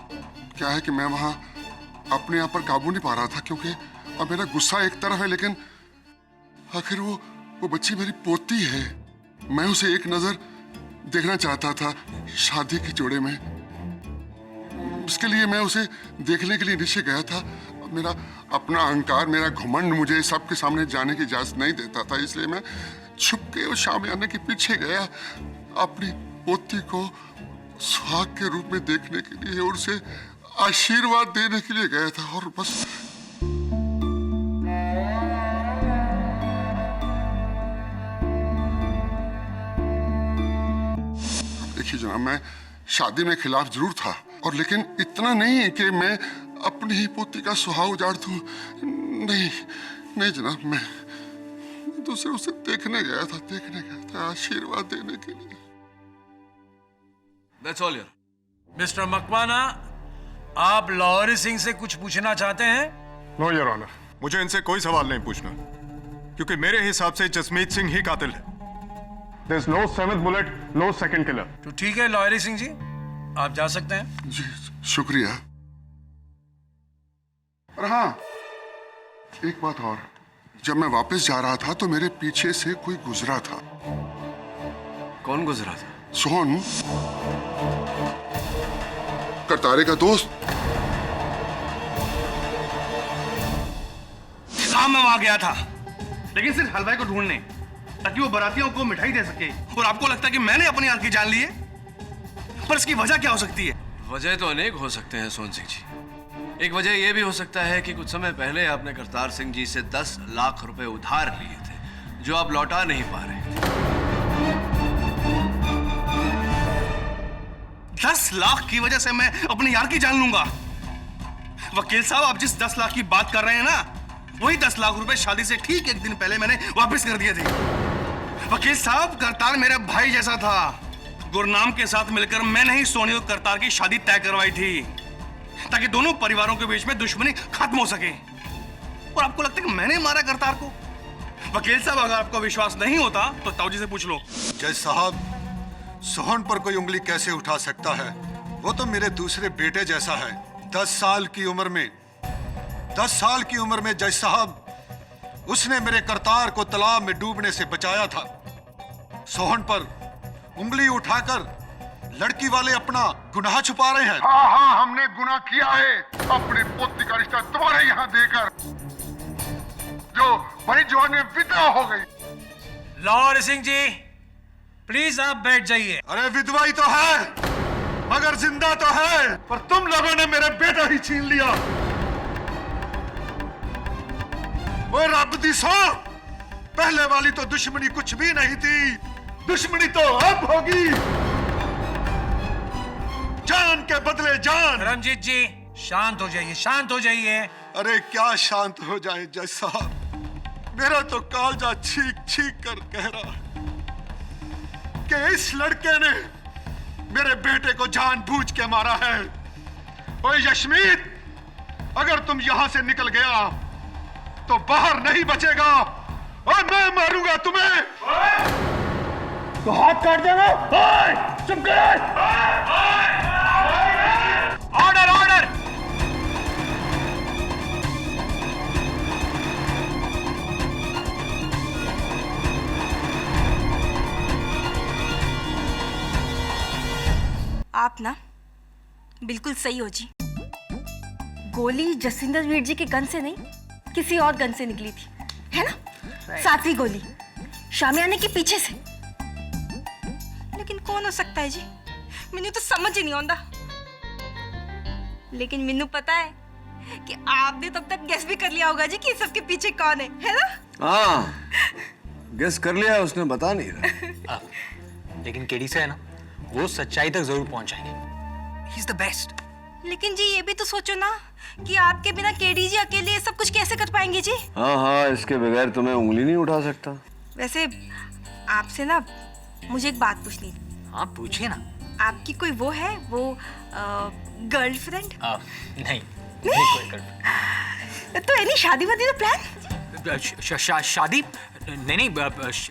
क्या है कि मैं वहां अपने आप पर काबू नहीं पा रहा था, क्योंकि अब मेरा गुस्सा एक तरफ है, लेकिन आखिर वो बच्ची मेरी पोती है। मैं उसे एक नजर देखना चाहता था शादी के जोड़े में। इसके लिए मैं उसे देखने के लिए नीचे गया था। मेरा अपना अहंकार, मेरा घमंड मुझे सबके सामने जाने की इजाजत नहीं देता था, इसलिए मैं छुप के उस शामियाने के पीछे गया, अपनी पोती को सुहाग के रूप में देखने के लिए और उसे आशीर्वाद देने के लिए गया था। और बस देखिए जनाब, मैं शादी में खिलाफ जरूर था, और लेकिन इतना नहीं कि मैं अपनी ही पोती का सुहाग उजाड़ दूं। नहीं जनाब, मैं दूसरे उसे देखने गया था, आशीर्वाद देने के लिए। That's all, यार। मिस्टर मकवाना, आप लाहौरी सिंह से कुछ पूछना चाहते हैं? नो योर ऑनर, मुझे इनसे कोई सवाल नहीं पूछना, क्योंकि मेरे हिसाब से जसमीत सिंह ही कातिल है। There is no seventh bullet, no second killer. तो ठीक है लाहौरी सिंह जी, आप जा सकते हैं। जी शुक्रिया। और हाँ, एक बात और, जब मैं वापस जा रहा था तो मेरे पीछे से कोई गुजरा था। कौन गुजरा था? सोहन, करतारे का दोस्त। काम में वहां गया था, लेकिन सिर्फ हलवाई को ढूंढने, ताकि वो बारातियों को मिठाई दे सके। और आपको लगता है कि मैंने अपनी आंख की जान ली है? पर इसकी वजह क्या हो सकती है? वजह तो अनेक हो सकते हैं सोहन सिंह जी। एक वजह यह भी हो सकता है कि कुछ समय पहले आपने करतार सिंह जी से 10 लाख रुपए उधार लिए थे, जो आप लौटा नहीं पा रहे थे। 10 लाख की वजह से मैं अपनी यार की जान लूंगा? वकील साहब, आप जिस 10 लाख की बात कर रहे हैं ना, वही 10 लाख रुपए शादी से ठीक एक दिन पहले मैंने वापस कर दिए थे। वकील साहब, करतार मेरे भाई जैसा था। गुरनाम के साथ मिलकर मैंने ही सोनी और करतार की शादी तय करवाई थी, ताकि दोनों परिवारों के बीच में दुश्मनी खत्म हो सके। और आपको लगता है कि मैंने मारा करतार को? वकील साहब, अगर आपको विश्वास नहीं होता तो ताऊजी से पूछ लो। जज साहब, सोहन पर कोई उंगली कैसे उठा सकता है? वो तो मेरे दूसरे बेटे जैसा है। 10 साल की उम्र में जज साहब, उसने मेरे करतार को तालाब में डूबने से बचाया था। सोहन पर उंगली उठाकर लड़की वाले अपना गुनाह छुपा रहे हैं। हाँ, हमने गुनाह किया है अपने पोती का रिश्ता तुम्हारे यहाँ देकर, जो बड़ी जवान में विधवा हो गई। लाहौरी सिंह जी, प्लीज आप बैठ जाइए। अरे विधवा ही तो है, मगर जिंदा तो है, पर तुम लोगों ने मेरा बेटा ही छीन लिया। वो रब दी सौ, पहले वाली तो दुश्मनी कुछ भी नहीं थी, दुश्मनी तो अब होगी। जान के बदले जान। रंजीत जी, शांत हो जाइए, शांत हो जाइए। अरे क्या शांत हो जाए जज साहब, मेरा तो कालजा छीक छीक कर कह रहा है कि इस लड़के ने मेरे बेटे को जानबूझ के मारा है। ओए यशमीत, अगर तुम यहां से निकल गया तो बाहर नहीं बचेगा, और मैं मारूंगा तुम्हें। तो हाथ काट देना। चुप कर। Order, order. आप ना बिल्कुल सही हो जी। गोली जसविंदर वीर जी के गन से नहीं, किसी और गन से निकली थी, है ना? सातवीं गोली शामियाने के पीछे से। लेकिन कौन हो सकता है जी? मैंने तो समझ ही नहीं आता। लेकिन मैनू पता है कि आपने तब तक गेस भी कर लिया होगा जी कि सबके पीछे कौन है ना? हाँ, गेस कर लिया, उसने बता नहीं रहा। लेकिन केडी से है ना, वो सच्चाई तक जरूर पहुंच जाएंगे। He is the best. लेकिन जी ये भी तो सोचो ना कि आपके बिना केडी जी अकेले ये सब कुछ कैसे कर पाएंगे जी? हाँ हाँ, इसके बगैर तो मैं उंगली नहीं उठा सकता। वैसे आपसे ना मुझे एक बात पूछनी थी। हाँ पूछिए ना। आपकी कोई वो है, वो गर्लफ्रेंड? नहीं कोई गर्लफ्रेंड। तो एनी शादी वादी का प्लान? शादी नहीं,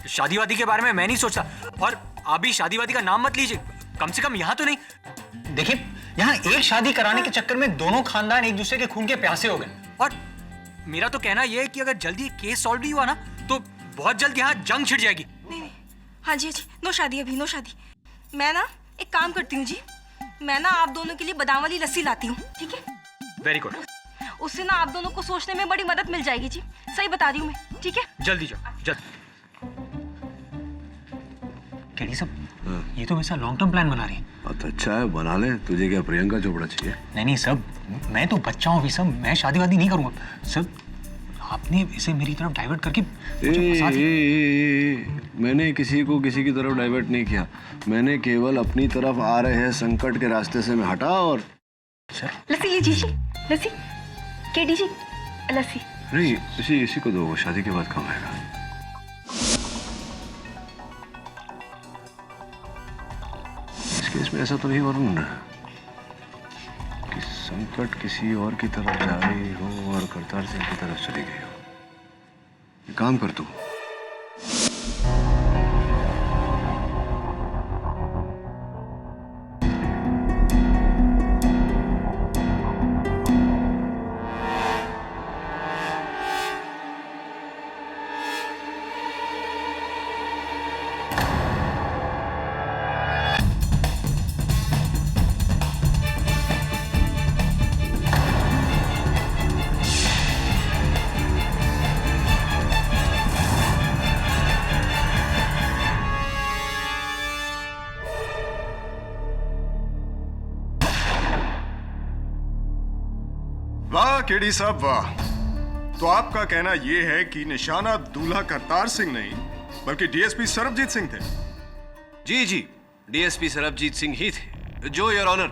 शादी वादी के बारे में मैं नहीं सोचता। और आप भी शादी वादी का नाम मत लीजिए, कम से कम यहाँ तो नहीं। देखिए, यहाँ एक शादी कराने के चक्कर में दोनों खानदान एक दूसरे के खून के प्यासे हो गए। और मेरा तो कहना यह है कि अगर जल्दी केस सॉल्व नहीं हुआ ना, तो बहुत जल्द यहाँ जंग छिड़ जाएगी। नहीं, हाँ जी, नो शादी अभी, नो शादी। मैं ना एक काम करती हूँ जी, मैं ना आप दोनों के लिए बादाम वाली लस्सी लाती हूँ, ठीक है? Very good. उससे ना आप दोनों को सोचने में बड़ी मदद मिल जाएगी जी। सही बता रही हूँ मैं, ठीक है? जल्दी जाओ, जल्दी। केडी साहब, ये तो वैसा लॉन्ग टर्म प्लान बना रही है। तो अच्छा है, बना ले। तुझे क्या प्रियंका चोपड़ा चाहिए? नहीं सब, मैं तो बच्चा हूँ अभी सब, मैं शादी वादी नहीं करूँगा सब। आपने इसे मेरी तरफ डाइवर्ट करके मैंने किसी को किसी की तरफ डाइवर्ट नहीं किया। मैंने केवल अपनी तरफ आ रहे संकट के रास्ते से मैं हटा। और लस्सी लीजिए जी, लस्सी। केडी जी, लस्सी। नहीं, इसी को दो, शादी के बाद काम आएगा। इस केस में ऐसा तो नहीं वरुण कि संकट किसी और की तरफ जा रही हो और करतार सिंह की तरफ चली गई हो। ये काम कर तू। वाह केडी साहब वाह। तो आपका कहना यह है कि निशाना दूल्हा करतार सिंह नहीं बल्कि डीएसपी सरबजीत सिंह थे? जी, डीएसपी सरबजीत सिंह ही थे, जो योर ऑनर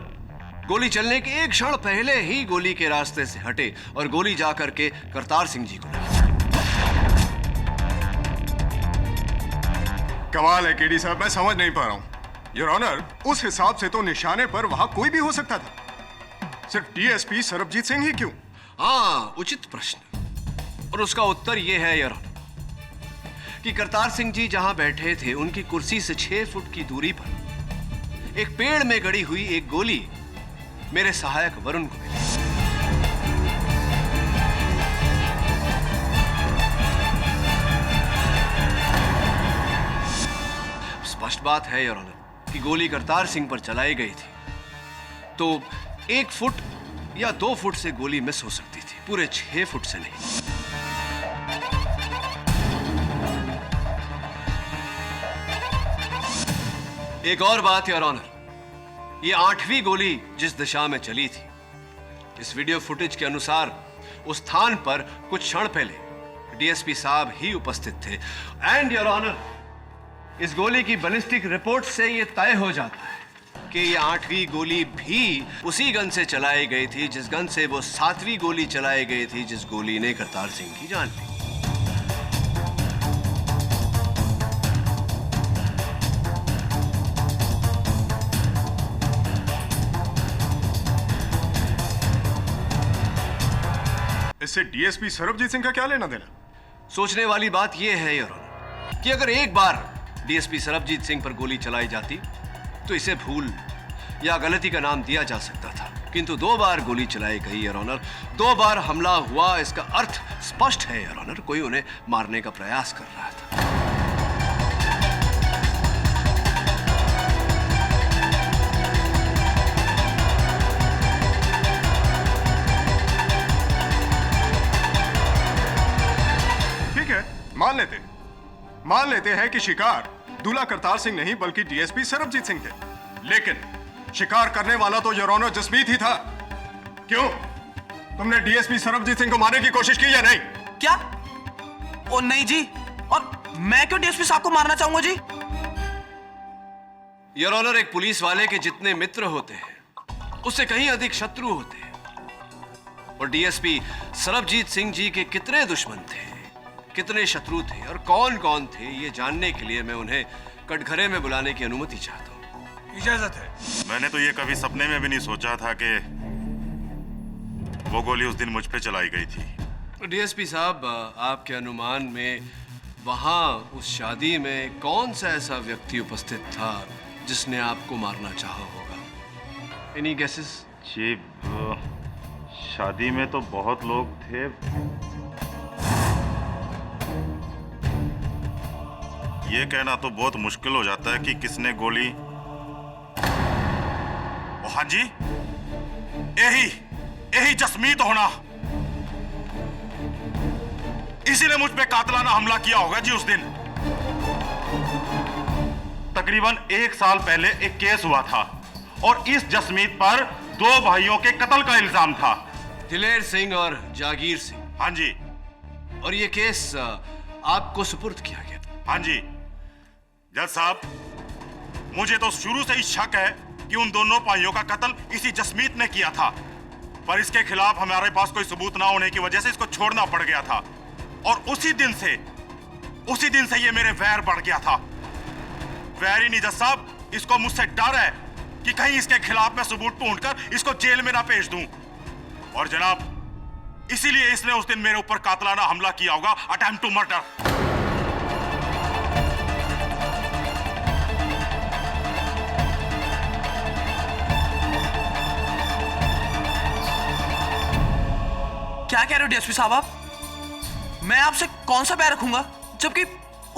गोली चलने के एक क्षण पहले ही गोली के रास्ते से हटे और गोली जाकर के करतार सिंह जी को लगी। कमाल है केडी साहब, मैं समझ नहीं पा रहा हूं। योर ऑनर, उस हिसाब से तो निशाने पर वहां कोई भी हो सकता था, सिर्फ डीएसपी सरबजीत सिंह ही क्यों? हाँ, उचित प्रश्न। और उसका उत्तर यह है योर ऑनर कि करतार सिंह जी जहां बैठे थे उनकी कुर्सी से 6 फुट की दूरी पर एक पेड़ में गड़ी हुई एक गोली मेरे सहायक वरुण को मिली। स्पष्ट बात है योर ऑनर कि गोली करतार सिंह पर चलाई गई थी तो 1 फुट या 2 फुट से गोली मिस हो सकती थी, पूरे 6 फुट से नहीं। एक और बात योर ऑनर, ये 8वीं गोली जिस दिशा में चली थी, इस वीडियो फुटेज के अनुसार उस स्थान पर कुछ क्षण पहले डीएसपी साहब ही उपस्थित थे। एंड योर ऑनर, इस गोली की बैलिस्टिक रिपोर्ट से यह तय हो जाता है कि ये 8वीं गोली भी उसी गन से चलाई गई थी जिस गन से वो 7वीं गोली चलाई गई थी, जिस गोली ने करतार सिंह की जान ली। इससे डीएसपी सरबजीत सिंह का क्या लेना देना? सोचने वाली बात यह है योर ऑनर कि अगर एक बार डीएसपी सरबजीत सिंह पर गोली चलाई जाती तो इसे भूल या गलती का नाम दिया जा सकता था, किंतु 2 बार गोली चलाई गई योर ऑनर, 2 बार हमला हुआ। इसका अर्थ स्पष्ट है योर ऑनर, कोई उन्हें मारने का प्रयास कर रहा था। मान लेते हैं कि शिकार दूल्हा करतार सिंह नहीं बल्कि डीएसपी सरबजीत सिंह थे, लेकिन शिकार करने वाला तो योर ऑनर जसमीत ही था। क्यों? तुमने डीएसपी सरबजीत सिंह को मारने की कोशिश की या नहीं? क्या? ओ नहीं जी, और मैं क्यों डीएसपी साहब को मारना चाहूंगा जी? योर ऑनर, एक पुलिस वाले के जितने मित्र होते हैं उससे कहीं अधिक शत्रु होते हैं, और डीएसपी सरबजीत सिंह जी के कितने दुश्मन थे, कितने शत्रु थे और कौन कौन थे, ये जानने के लिए मैं उन्हें कटघरे में बुलाने की अनुमति चाहता हूँ। इजाजत है। मैंने तो ये कभी सपने में भी नहीं सोचा था कि वो गोली उस दिन मुझ पे चलाई गई थी। डीएसपी साहब, आपके अनुमान में वहां उस शादी में कौन सा ऐसा व्यक्ति उपस्थित था जिसने आपको मारना चाहा होगा? Any guesses? जी, शादी में तो बहुत लोग थे। ये कहना तो बहुत मुश्किल हो जाता है कि किसने गोली। हाँ जी, यही जसमीत होना, इसी ने मुझ पे कातलाना हमला किया होगा जी उस दिन। तकरीबन 1 साल पहले एक केस हुआ था और इस जसमीत पर 2 भाइयों के कत्ल का इल्जाम था, दिलेर सिंह और जागीर सिंह। हाँ जी। और ये केस आपको सुपुर्द किया गया? हाँ जी जज साहब, मुझे तो शुरू से ही शक है कि उन दोनों भाइयों का कत्ल इसी जसमीत ने किया था, पर इसके खिलाफ हमारे पास कोई सबूत ना होने की वजह से इसको छोड़ना पड़ गया था, और उसी दिन से ये मेरे वैर बढ़ गया था। वैर ही नहीं जज साहब, इसको मुझसे डर है कि कहीं इसके खिलाफ मैं सबूत ढूंढकर इसको जेल में ना भेज दूं, और जनाब इसीलिए इसने उस दिन मेरे ऊपर कातलाना हमला किया होगा, अटेम्प्ट टू मर्डर। क्या कह रहे हो डीएसपी साहब आप? मैं आपसे कौन सा बैर रखूंगा, जबकि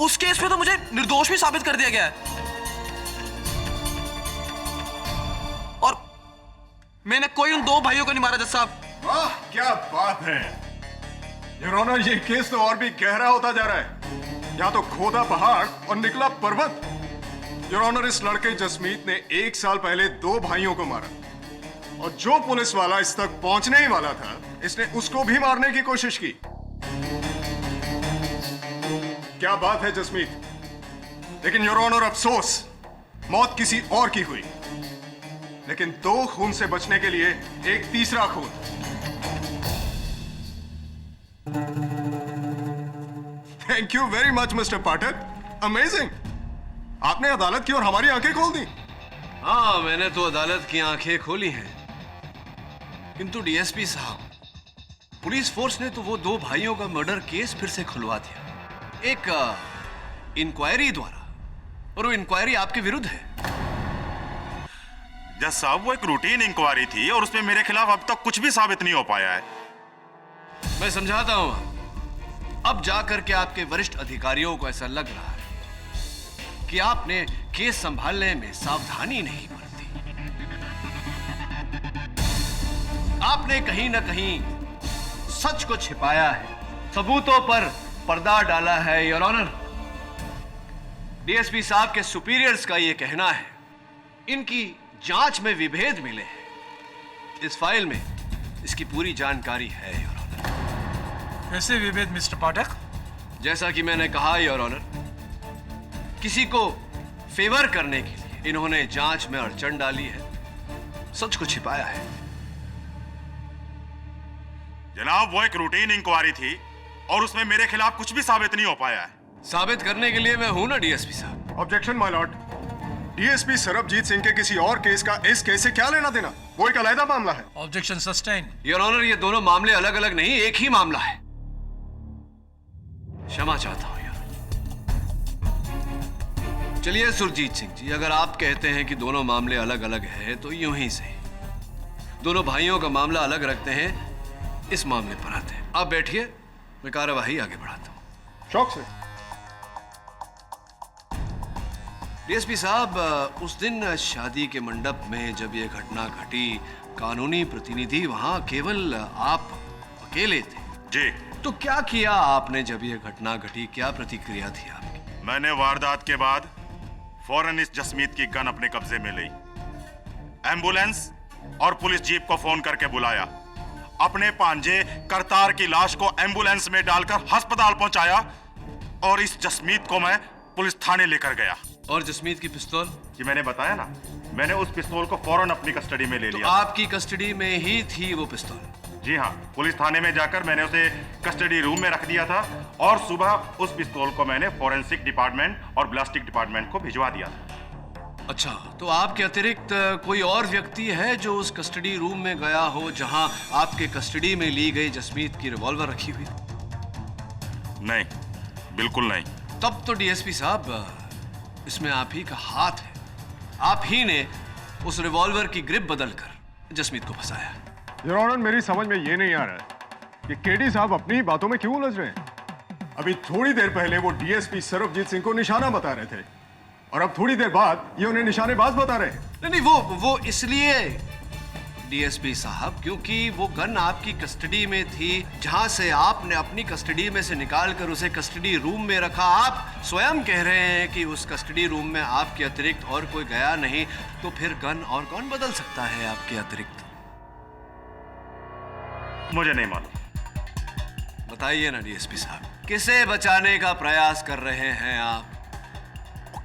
उस केस में तो मुझे निर्दोष भी साबित कर दिया गया है, और मैंने कोई उन 2 भाइयों को नहीं मारा जज साहब। वाह, क्या बात है योर ऑनर, ये केस तो और भी गहरा होता जा रहा है। यहाँ तो खोदा पहाड़ और निकला पर्वत। योर ऑनर, इस लड़के जसमीत ने 1 साल पहले 2 भाइयों को मारा, और जो पुलिस वाला इस तक पहुंचने ही वाला था, इसने उसको भी मारने की कोशिश की। क्या बात है जसमीत। लेकिन योर ऑनर, अफसोस, मौत किसी और की हुई, लेकिन 2 खून से बचने के लिए एक तीसरा खून। Thank you very much mister Pathak, amazing. आपने अदालत की और हमारी आंखें खोल दी। हाँ, मैंने तो अदालत की आंखें खोली हैं, किंतु डीएसपी साहब, पुलिस फोर्स ने तो वो 2 भाइयों का मर्डर केस फिर से खुलवा दिया, एक इंक्वायरी द्वारा, और वो इंक्वायरी आपके विरुद्ध है। जज साहब, वो एक रूटीन इंक्वायरी थी और उसमें मेरे खिलाफ अब तक कुछ भी साबित नहीं हो पाया है। मैं समझाता हूं, अब जाकर के आपके वरिष्ठ अधिकारियों को ऐसा लग रहा है कि आपने केस संभालने में सावधानी नहीं बरती। आपने कहीं ना कहीं सच को छिपाया है, सबूतों पर पर्दा डाला है योर ऑनर। डीएसपी साहब के सुपीरियर्स का यह कहना है, इनकी जांच में विभेद मिले हैं। इस फाइल में इसकी पूरी जानकारी है योर ऑनर। कैसे विभेद मिस्टर पाठक? जैसा कि मैंने कहा योर ऑनर, किसी को फेवर करने के लिए इन्होंने जांच में अड़चन डाली है, सच को छिपाया है। जनाब, वो एक रूटीन इंक्वायरी थी और उसमें मेरे खिलाफ कुछ भी साबित नहीं हो पाया है। साबित करने के लिए मैं हूं ना डीएसपी साहब। Objection my Lord. DSP Sarabjit Singh के किसी और केस का इस केस से क्या लेना देना? वो एक अलग मामला है। Objection sustain. योर ऑनर, ये दोनों मामले अलग अलग नहीं, एक ही मामला है। क्षमा चाहता हूं यार। चलिए सुरजीत सिंह जी, अगर आप कहते हैं कि दोनों मामले अलग अलग हैं तो यूं ही से दोनों भाइयों का मामला अलग रखते हैं, इस मामले पर आते हैं। आप बैठिए, मैं कार्यवाही आगे बढ़ाता हूं। शौक से। डीएसपी साहब, उस दिन शादी के मंडप में जब यह घटना घटी, कानूनी प्रतिनिधि वहां केवल आप अकेले थे। जी। तो क्या किया आपने जब यह घटना घटी? क्या प्रतिक्रिया थी आपकी? मैंने वारदात के बाद फौरन इस जसमीत की गन अपने कब्जे में ली, एम्बुलेंस और पुलिस जीप को फोन करके बुलाया, अपने भांजे करतार की लाश को एम्बुलेंस में डालकर अस्पताल पहुंचाया और इस जसमीत को मैं पुलिस थाने लेकर गया। और जसमीत की पिस्तौल? जी मैंने बताया ना, मैंने उस पिस्तौल को फौरन अपनी कस्टडी में ले लिया। आपकी कस्टडी में ही थी वो पिस्तौल? जी हाँ, पुलिस थाने में जाकर मैंने उसे कस्टडी रूम में रख दिया था और सुबह उस पिस्तौल को मैंने फॉरेंसिक डिपार्टमेंट और ब्लास्टिक डिपार्टमेंट को भिजवा दिया था। अच्छा, तो आपके अतिरिक्त कोई और व्यक्ति है जो उस कस्टडी रूम में गया हो जहां आपके कस्टडी में ली गई जसमीत की रिवॉल्वर रखी हुई? नहीं, बिल्कुल नहीं। तब तो डीएसपी साहब, इसमें आप ही का हाथ है। आप ही ने उस रिवॉल्वर की ग्रिप बदलकर जसमीत को फंसाया। योर ऑनर, मेरी समझ में ये नहीं आ रहा है कि केडी साहब अपनी बातों में क्यों उलझ रहे हैं। अभी थोड़ी देर पहले वो डीएसपी सरबजीत सिंह को निशाना बता रहे थे और अब थोड़ी देर बाद ये उन्हें निशानेबाज बता रहे हैं। नहीं, वो इसलिए डीएसपी साहब क्योंकि वो गन आपकी कस्टडी में थी, जहां से आपने अपनी कस्टडी में से निकालकर उसे कस्टडी रूम में रखा। आप स्वयं कह रहे हैं कि उस कस्टडी रूम में आपके अतिरिक्त और कोई गया नहीं, तो फिर गन और कौन बदल सकता है आपके अतिरिक्त? मुझे नहीं मालूम। बताइए ना डीएसपी साहब, किसे बचाने का प्रयास कर रहे हैं आप?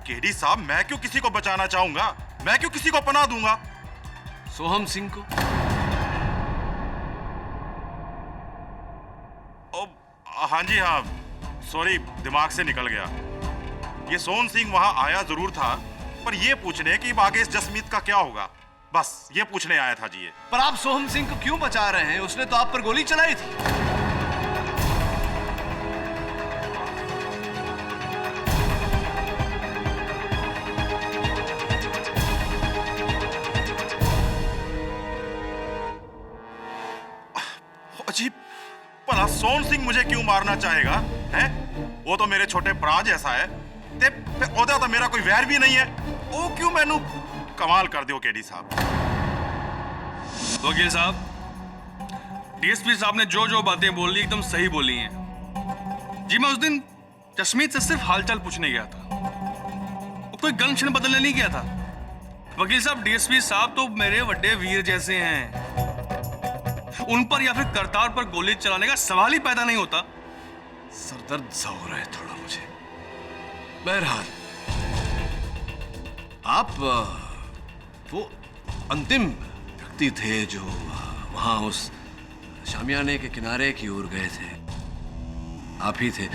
केडी साहब, मैं क्यों किसी को बचाना चाहूंगा? मैं क्यों किसी को पनाह दूंगा? सोहम सिंह को? हाँ जी हाँ, सॉरी, दिमाग से निकल गया। ये सोहन सिंह वहां आया जरूर था, पर ये पूछने कि आगे इस जसमीत का क्या होगा, बस ये पूछने आया था जी। ये पर आप सोहम सिंह को क्यों बचा रहे हैं? उसने तो आप पर गोली चलाई थी। अजीब, भला सोहन सिंह मुझे क्यों मारना चाहेगा? हैं? वो तो मेरे छोटे भरा जैसा है ते ओदा तो मेरा कोई वैर भी नहीं है। वो क्यों मैनू कमाल कर दियो केडी साहब। वकील साहब, डीएसपी साहब ने जो जो बातें बोल ली एकदम सही बोली हैं। जी मैं उस दिन जसमीत से सिर्फ हालचाल पूछने गया था, वो कोई गन क्षण बदलने नहीं गया था। वकील साहब, डीएसपी साहब तो मेरे बड़े वीर जैसे हैं, उन पर या फिर करतार पर गोली चलाने का सवाल ही पैदा नहीं होता। सरदर्द सा हो रहा है थोड़ा मुझे। बहरहाल, आप वो अंतिम व्यक्ति थे जो वहां उस शामियाने के किनारे की ओर गए थे। आप ही थे।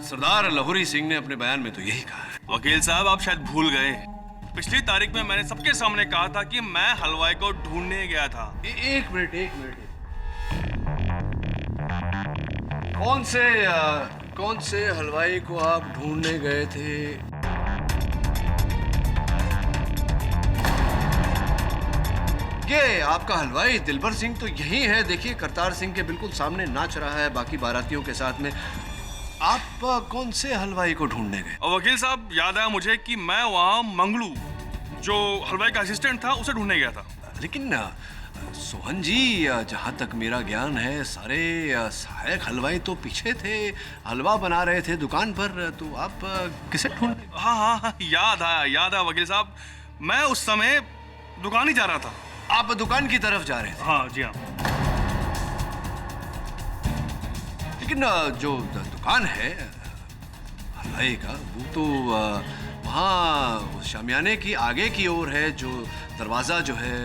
सरदार लाहौरी सिंह ने अपने बयान में तो यही कहा है। वकील साहब, आप शायद भूल गए, पिछली तारीख में मैंने सबके सामने कहा था कि मैं हलवाई को ढूंढने गया था। एक मिनट। कौन से हलवाई को आप ढूंढने गए थे? ये आपका हलवाई दिलबर सिंह तो यही है। देखिए, करतार सिंह के बिल्कुल सामने नाच रहा है बाकी बारातियों के साथ में। आप कौन से हलवाई को ढूंढने गए? और वकील साहब, याद आया मुझे कि मैं वहां मंगलू, जो हलवाई का असिस्टेंट था, उसे ढूंढने गया था। लेकिन सोहन जी, जहां तक मेरा ज्ञान है, सारे सहायक हलवाई तो पीछे थे, हलवा बना रहे थे दुकान पर। तो आप किसे ढूंढ? हाँ, याद आया वकील साहब, मैं उस समय दुकान ही जा रहा था। आप दुकान की तरफ जा रहे थे? हाँ जी हाँ। लेकिन जो दुकान है हलवाई का, वो तो वहाँ शामियाने की आगे की ओर है। जो दरवाजा जो है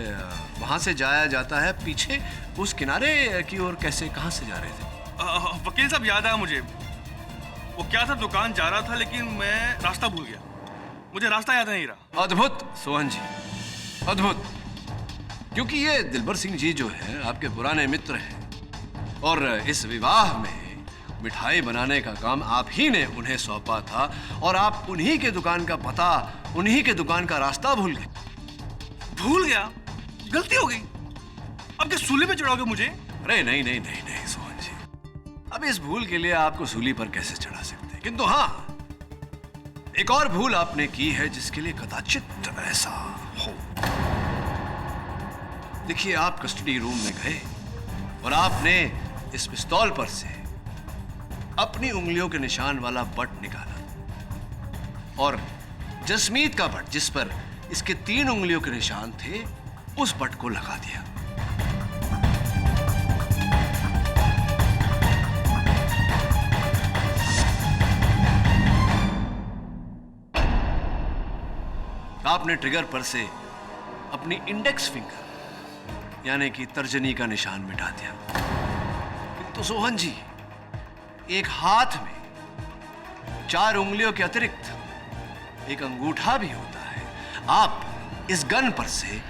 वहां से जाया जाता है, पीछे उस किनारे की ओर कैसे, कहां से जा रहे थे? वकील साहब, याद आया मुझे, वो क्या था, दुकान जा रहा था लेकिन मैं रास्ता भूल गया, मुझे रास्ता याद नहीं रहा। अद्भुत सोहन जी, अद्भुत। क्योंकि ये दिलबर सिंह जी जो है आपके पुराने मित्र हैं और इस विवाह में मिठाई बनाने का काम आप ही ने उन्हें सौंपा था और आप उन्हीं के दुकान का पता, उन्हीं के दुकान का रास्ता भूल गए। भूल गया? गलती हो गई। अब क्या सूली पे चढ़ाओगे मुझे? अरे नहीं सोहन जी, अब इस भूल के लिए आपको सूली पर कैसे चढ़ा सकते हैं। किंतु हाँ, एक और भूल आपने की है जिसके लिए कदाचित ऐसा हो। देखिए, आप कस्टडी रूम में गए और आपने इस पिस्तौल पर से अपनी उंगलियों के निशान वाला बट निकाला और जसमीत का बट, जिस पर इसके 3 उंगलियों के निशान थे, उस बट को लगा दिया। आपने ट्रिगर पर से अपनी इंडेक्स फिंगर यानी कि तर्जनी का निशान मिटा दिया। किंतु सोहन जी, एक हाथ में 4 उंगलियों के अतिरिक्त एक अंगूठा भी होता है। आप इस गन पर से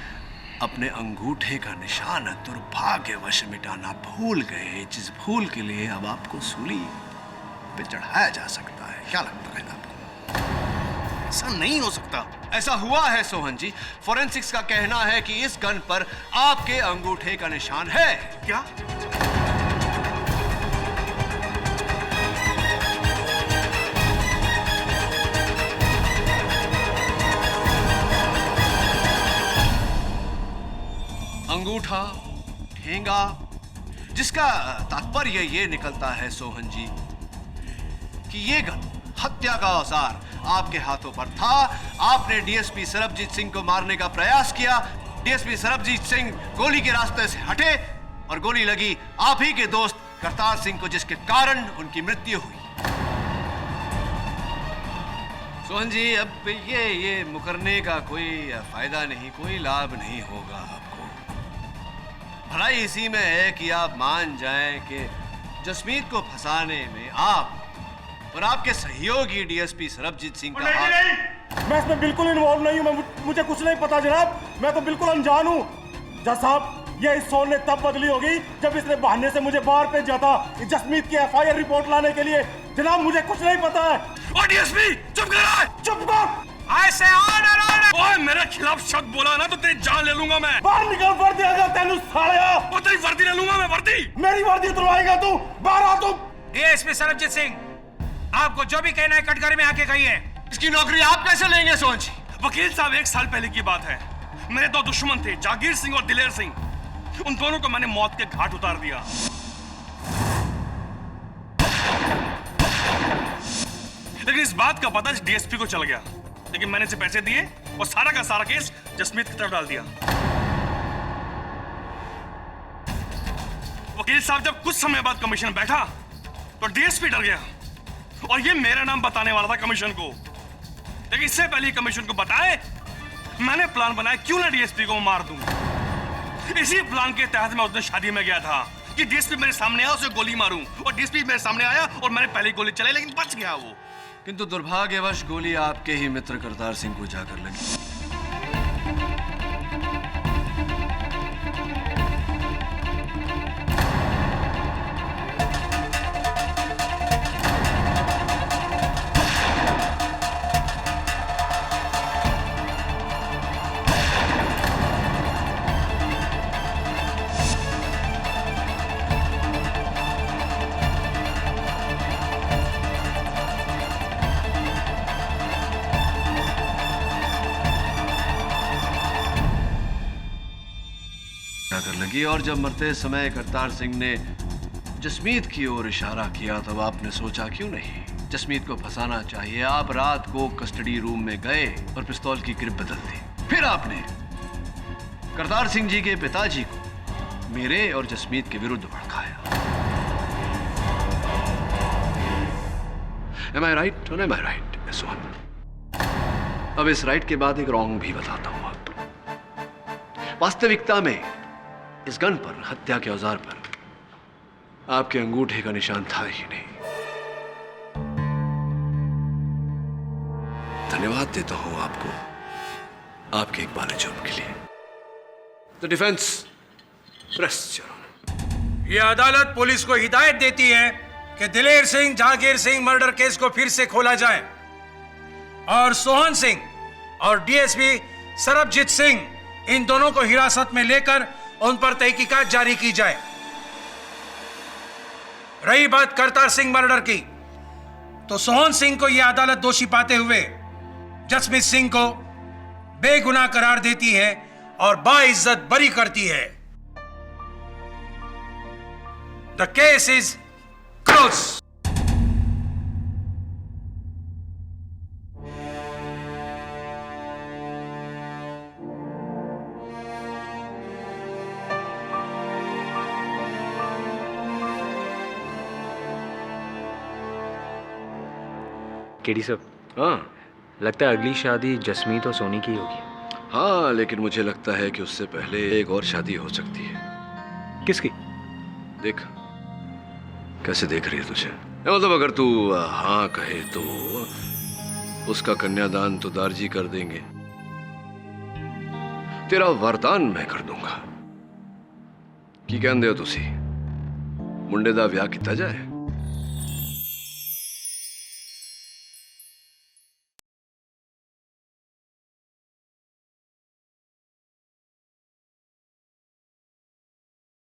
अपने अंगूठे का निशान दुर्भाग्यवश मिटाना भूल गए, जिस भूल के लिए अब आपको सूली पे चढ़ाया जा सकता है। क्या लगता है आपको? ऐसा नहीं हो सकता। ऐसा हुआ है सोहन जी। फोरेंसिक्स का कहना है कि इस गन पर आपके अंगूठे का निशान है। क्या? अंगूठा, ठेंगा, जिसका तात्पर्य ये निकलता है सोहन जी कि ये गन, हत्या का औजार आपके हाथों पर था। आपने डीएसपी सरबजीत सिंह को मारने का प्रयास किया। डीएसपी सरबजीत सिंह गोली के रास्ते से हटे और गोली लगी आप ही के दोस्त करतार सिंह को, जिसके कारण उनकी मृत्यु हुई। सोहन जी, अब ये मुकरने का कोई फायदा नहीं, कोई लाभ नहीं होगा आपको। भलाई इसी में है कि आप मान जाएं कि जसमीत को फंसाने में आप और आपके सहयोगी डीएसपी सरबजीत सिंह का हाथ। मैं इसमें बिल्कुल इन्वॉल्व नहीं हूं। मुझे कुछ नहीं पता जनाब, मैं तो बिल्कुल अनजान हूं। जज साहब, ये इस सोन ने तब बदली होगी जब इसने बहाने से मुझे बाहर भेजा था जसमीत की एफआईआर रिपोर्ट लाने के लिए। जनाब, मुझे कुछ नहीं पता है। और डीएसपी चुप कर! चुप कर! ऐसे ऑर्डर! ओए, मेरे खिलाफ शब्द बोला ना तो तेरी जान ले लूंगा मैं। बाहर निकल, वर्दी अगर तेनू सालिया। वो तेरी वर्दी ले लूंगा मैं, वर्दी। मेरी वर्दी उतरवाएगा तू? बाहर आ तू। डीएसपी सरबजीत सिंह, आपको जो भी कहना है कटघरे में आके कहिए। इसकी नौकरी आप कैसे लेंगे सोहन जी? वकील साहब, 1 साल पहले की बात है। मेरे 2 दुश्मन थे, जागीर सिंह और दिलेर सिंह। उन दोनों को मैंने मौत के घाट उतार दिया। लेकिन इस बात का पता डीएसपी को चल गया। लेकिन मैंने इसे पैसे दिए और सारा का सारा केस जसमीत की तरफ डाल दिया। वकील साहब, जब कुछ समय बाद कमीशन बैठा तो डीएसपी डर गया और ये मेरा नाम बताने वाला था कमीशन को। लेकिन इससे पहले कमीशन को बताए, मैंने प्लान बनाया क्यों ना डीएसपी को मार दूं। इसी प्लान के तहत मैं उस दिन शादी में गया था कि डीएसपी मेरे सामने आया, उसे गोली मारूं। और डीएसपी मेरे सामने आया और मैंने पहले गोली चलाई, लेकिन बच गया वो। किंतु दुर्भाग्यवश गोली आपके ही मित्र करतार सिंह को जाकर लगी। लगी और जब मरते समय करतार सिंह ने जसमीत की ओर इशारा किया तब आपने सोचा क्यों नहीं जसमीत को फंसाना चाहिए। आप रात को कस्टडी रूम में गए और पिस्तौल की ग्रिप बदल दी। फिर आपने करतार सिंह जी के पिताजी को मेरे और जसमीत के विरुद्ध भड़काया। Am I right? Am I right? Yes, one. अब इस राइट के बाद एक रॉन्ग भी बताता हूं आपको। वास्तविकता में इस गन पर, हत्या के औजार पर, आपके अंगूठे का निशान था ही नहीं। धन्यवाद देता हूं आपको आपके इकबाल जुर्म के लिए। The defence press. यह अदालत पुलिस को हिदायत देती है कि दिलेर सिंह जहांगीर सिंह मर्डर केस को फिर से खोला जाए और सोहन सिंह और डीएसपी सरबजीत सिंह इन दोनों को हिरासत में लेकर उन पर तहकीकात जारी की जाए। रही बात करतार सिंह मर्डर की, तो सोहन सिंह को यह अदालत दोषी पाते हुए जसमीत सिंह को बेगुनाह करार देती है और बाइज्जत बरी करती है। The case is close. KD साहब, हाँ लगता है अगली शादी जसमीत और सोनी की होगी। हाँ, लेकिन मुझे लगता है कि उससे पहले एक और शादी हो सकती है। किसकी? देख कैसे देख रही है तुझे। मतलब अगर तू हाँ कहे तो उसका कन्यादान तो दारजी कर देंगे, तेरा वरदान मैं कर दूंगा। की कहते हो तुसी मुंडे दा ब्याह किया जाए?